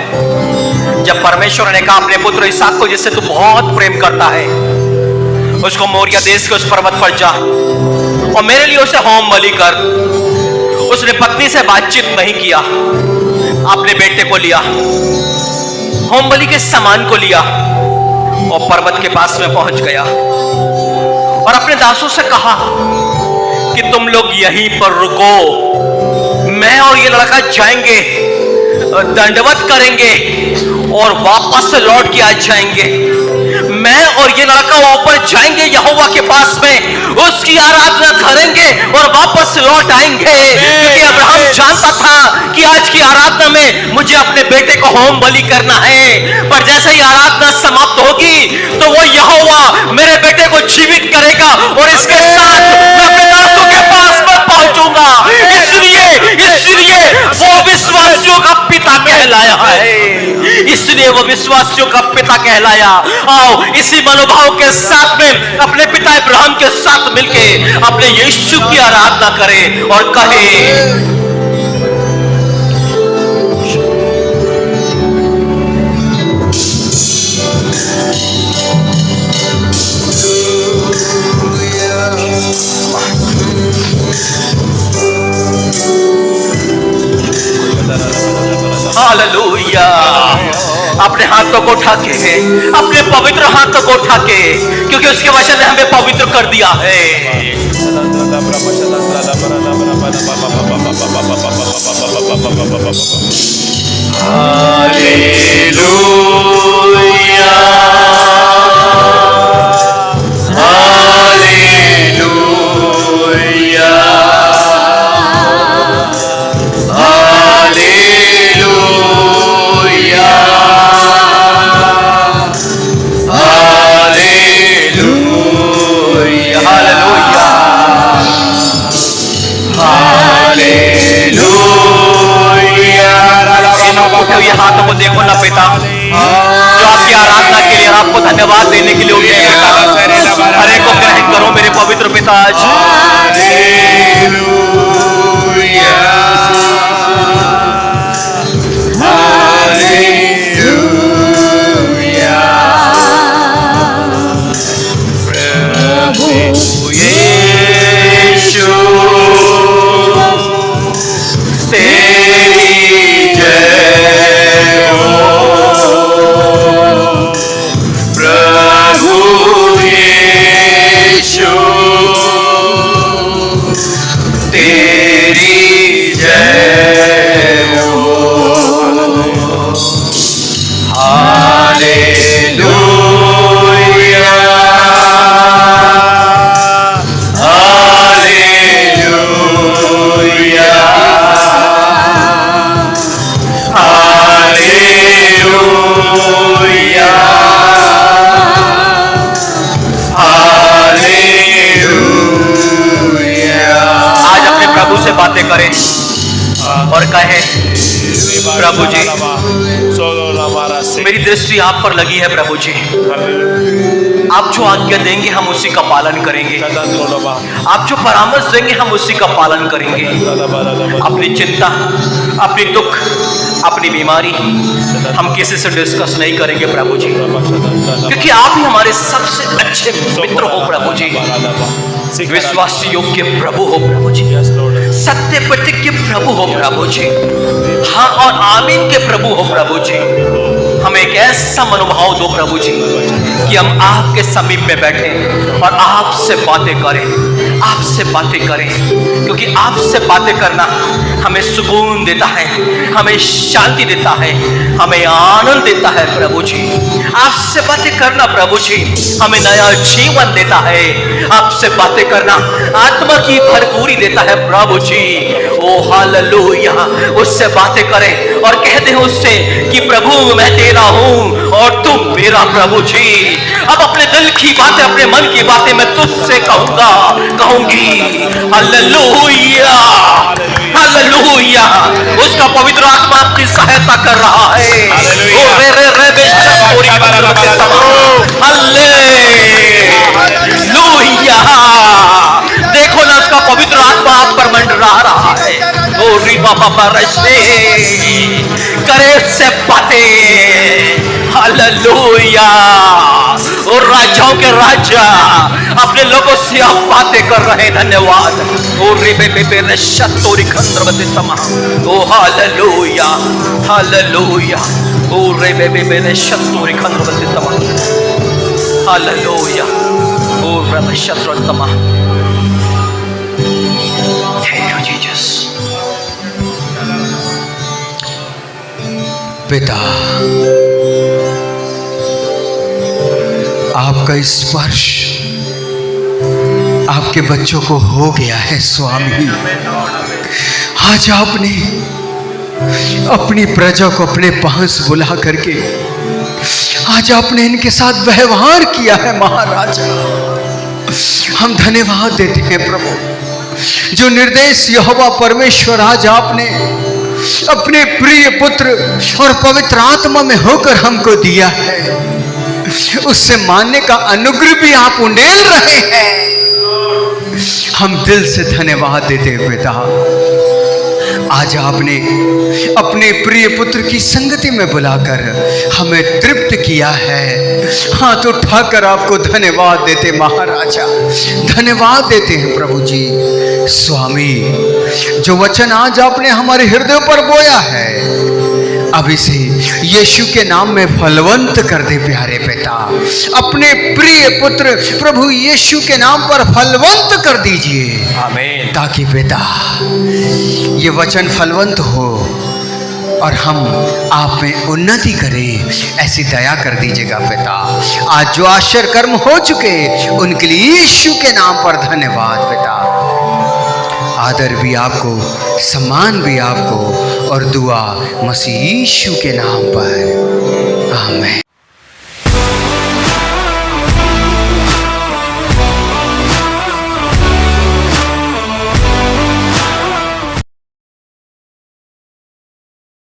जब परमेश्वर ने कहा अपने पुत्र इसहाक को, जिससे तू बहुत प्रेम करता है, उसको मोरिया देश के उस पर्वत पर जा और मेरे लिए उसे होम बलि कर, उसने पत्नी से बातचीत नहीं किया, अपने बेटे को लिया, होम बलि के सामान को लिया और पर्वत के पास में पहुंच गया और अपने दासों से कहा कि तुम लोग यहीं पर रुको, मैं और ये लड़का जाएंगे, दंडवत करेंगे और वापस लौट के आ जाएंगे। मैं और ये लड़का ऊपर जाएंगे यहोवा के पास में, उसकी आराधना करेंगे और वापस लौट आएंगे, क्योंकि अब्राहम जानता था कि आज की आराधना में मुझे अपने बेटे को होम बलि करना है, पर जैसे ही आराधना समाप्त होगी तो वो यहोवा मेरे बेटे को जीवित करेगा और इसके साथ मैं अपने दासों के पास में पहुंचूंगा। इसलिए वो विश्वासियों का पिता कहलाया है, इसलिए वो विश्वासियों का पिता कहलाया। आओ इसी मनोभाव के साथ में अपने पिता अब्राहम के साथ मिलके अपने यीशु की आराधना करें और कहें, हालेलुया। अपने हाथों को उठा के, अपने पवित्र हाथों को उठा के, क्योंकि उसके वचन ने हमें पवित्र कर दिया है। हाथों को देखो ना पिता, जो आपकी आराधना के लिए आपको धन्यवाद देने के लिए उठे हैं पिता। हर एक को ग्रहण करो मेरे पवित्र पिता। बातें करें और कहें, प्रभु जी मेरी दृष्टि आप पर लगी है प्रभु जी, आप जो आज्ञा देंगे हम उसी का पालन करेंगे, आप जो परामर्श देंगे हम उसी का पालन करेंगे। अपनी चिंता, अपनी दुख, अपनी बीमारी हम किसी से डिस्कस नहीं करेंगे प्रभु जी, क्योंकि आप ही हमारे सबसे अच्छे मित्र हो प्रभु जी, विश्वास योग्य प्रभु हो प्रभु जी, सत्य प्रतिज्ञ प्रभु हो प्रभु जी, हाँ और आमीन के प्रभु हो प्रभु जी। हमें एक ऐसा मनोभाव दो प्रभु जी कि हम आपके समीप में बैठे और आपसे बातें करें, आपसे बातें करें, क्योंकि आपसे बातें करना हमें सुकून देता है, हमें शांति देता है, हमें आनंद देता है प्रभु जी। आपसे बातें करना प्रभु जी हमें नया जीवन देता है, आपसे बातें करना आत्मा की भरपूरी देता है प्रभु जी। ओ हालेलुया। उससे बातें करें और कह दें उससे कि प्रभु मैं तेरा हूं और तुम मेरा प्रभु जी। अब अपने दिल की बातें, अपने मन की बातें मैं तुझसे कहूंगा, कहूंगी। Hallelujah, hallelujah. उसका पवित्र आत्मा आपकी सहायता कर रहा है। ओ रे रे रे बेशक हालेलुया। देखो ना उसका पवित्र आत्मा आप पर मंडरा रहा है। ओ री बाबा रश्ते करे से बातें। हालेलुया। और राजाओं के राजा अपने लोगों से आप बातें कर रहे हैं। धन्यवाद। ओ रे बे रशतोरी खंद्रवते तमा। ओ हालेलुया, हालेलुया। ओ रे बे रशतोरी खंद्रवते तमा। हालेलुया। ओ रे रशतोरी तमा। Thank you Jesus. पिता, आपका स्पर्श आपके बच्चों को हो गया है स्वामी। आज आपने अपनी प्रजा को अपने पास बुला करके आज आपने इनके साथ व्यवहार किया है महाराजा। हम धन्यवाद देते हैं प्रभु। जो निर्देश यहोवा परमेश्वर आज आपने अपने प्रिय पुत्र और पवित्र आत्मा में होकर हमको दिया है, उससे मानने का अनुग्रह भी आप उंडेल रहे हैं। हम दिल से धन्यवाद देते हैं पिता। आज आपने अपने प्रिय पुत्र की संगति में बुलाकर हमें तृप्त किया है। हाथ उठाकर आपको धन्यवाद देते महाराजा, धन्यवाद देते हैं प्रभु जी। स्वामी, जो वचन आज आपने हमारे हृदय पर बोया है अब इसे यीशु के नाम में फलवंत कर दे प्यारे पिता। अपने प्रिय पुत्र प्रभु यीशु के नाम पर फलवंत कर दीजिए, आमीन। ताकि पिता ये वचन फलवंत हो और हम आप में उन्नति करें, ऐसी दया कर दीजिएगा पिता। आज जो आश्चर्य कर्म हो चुके उनके लिए यीशु के नाम पर धन्यवाद पिता। आदर भी आपको, सम्मान भी आपको, और दुआ मसीह यीशु के नाम पर, आमीन।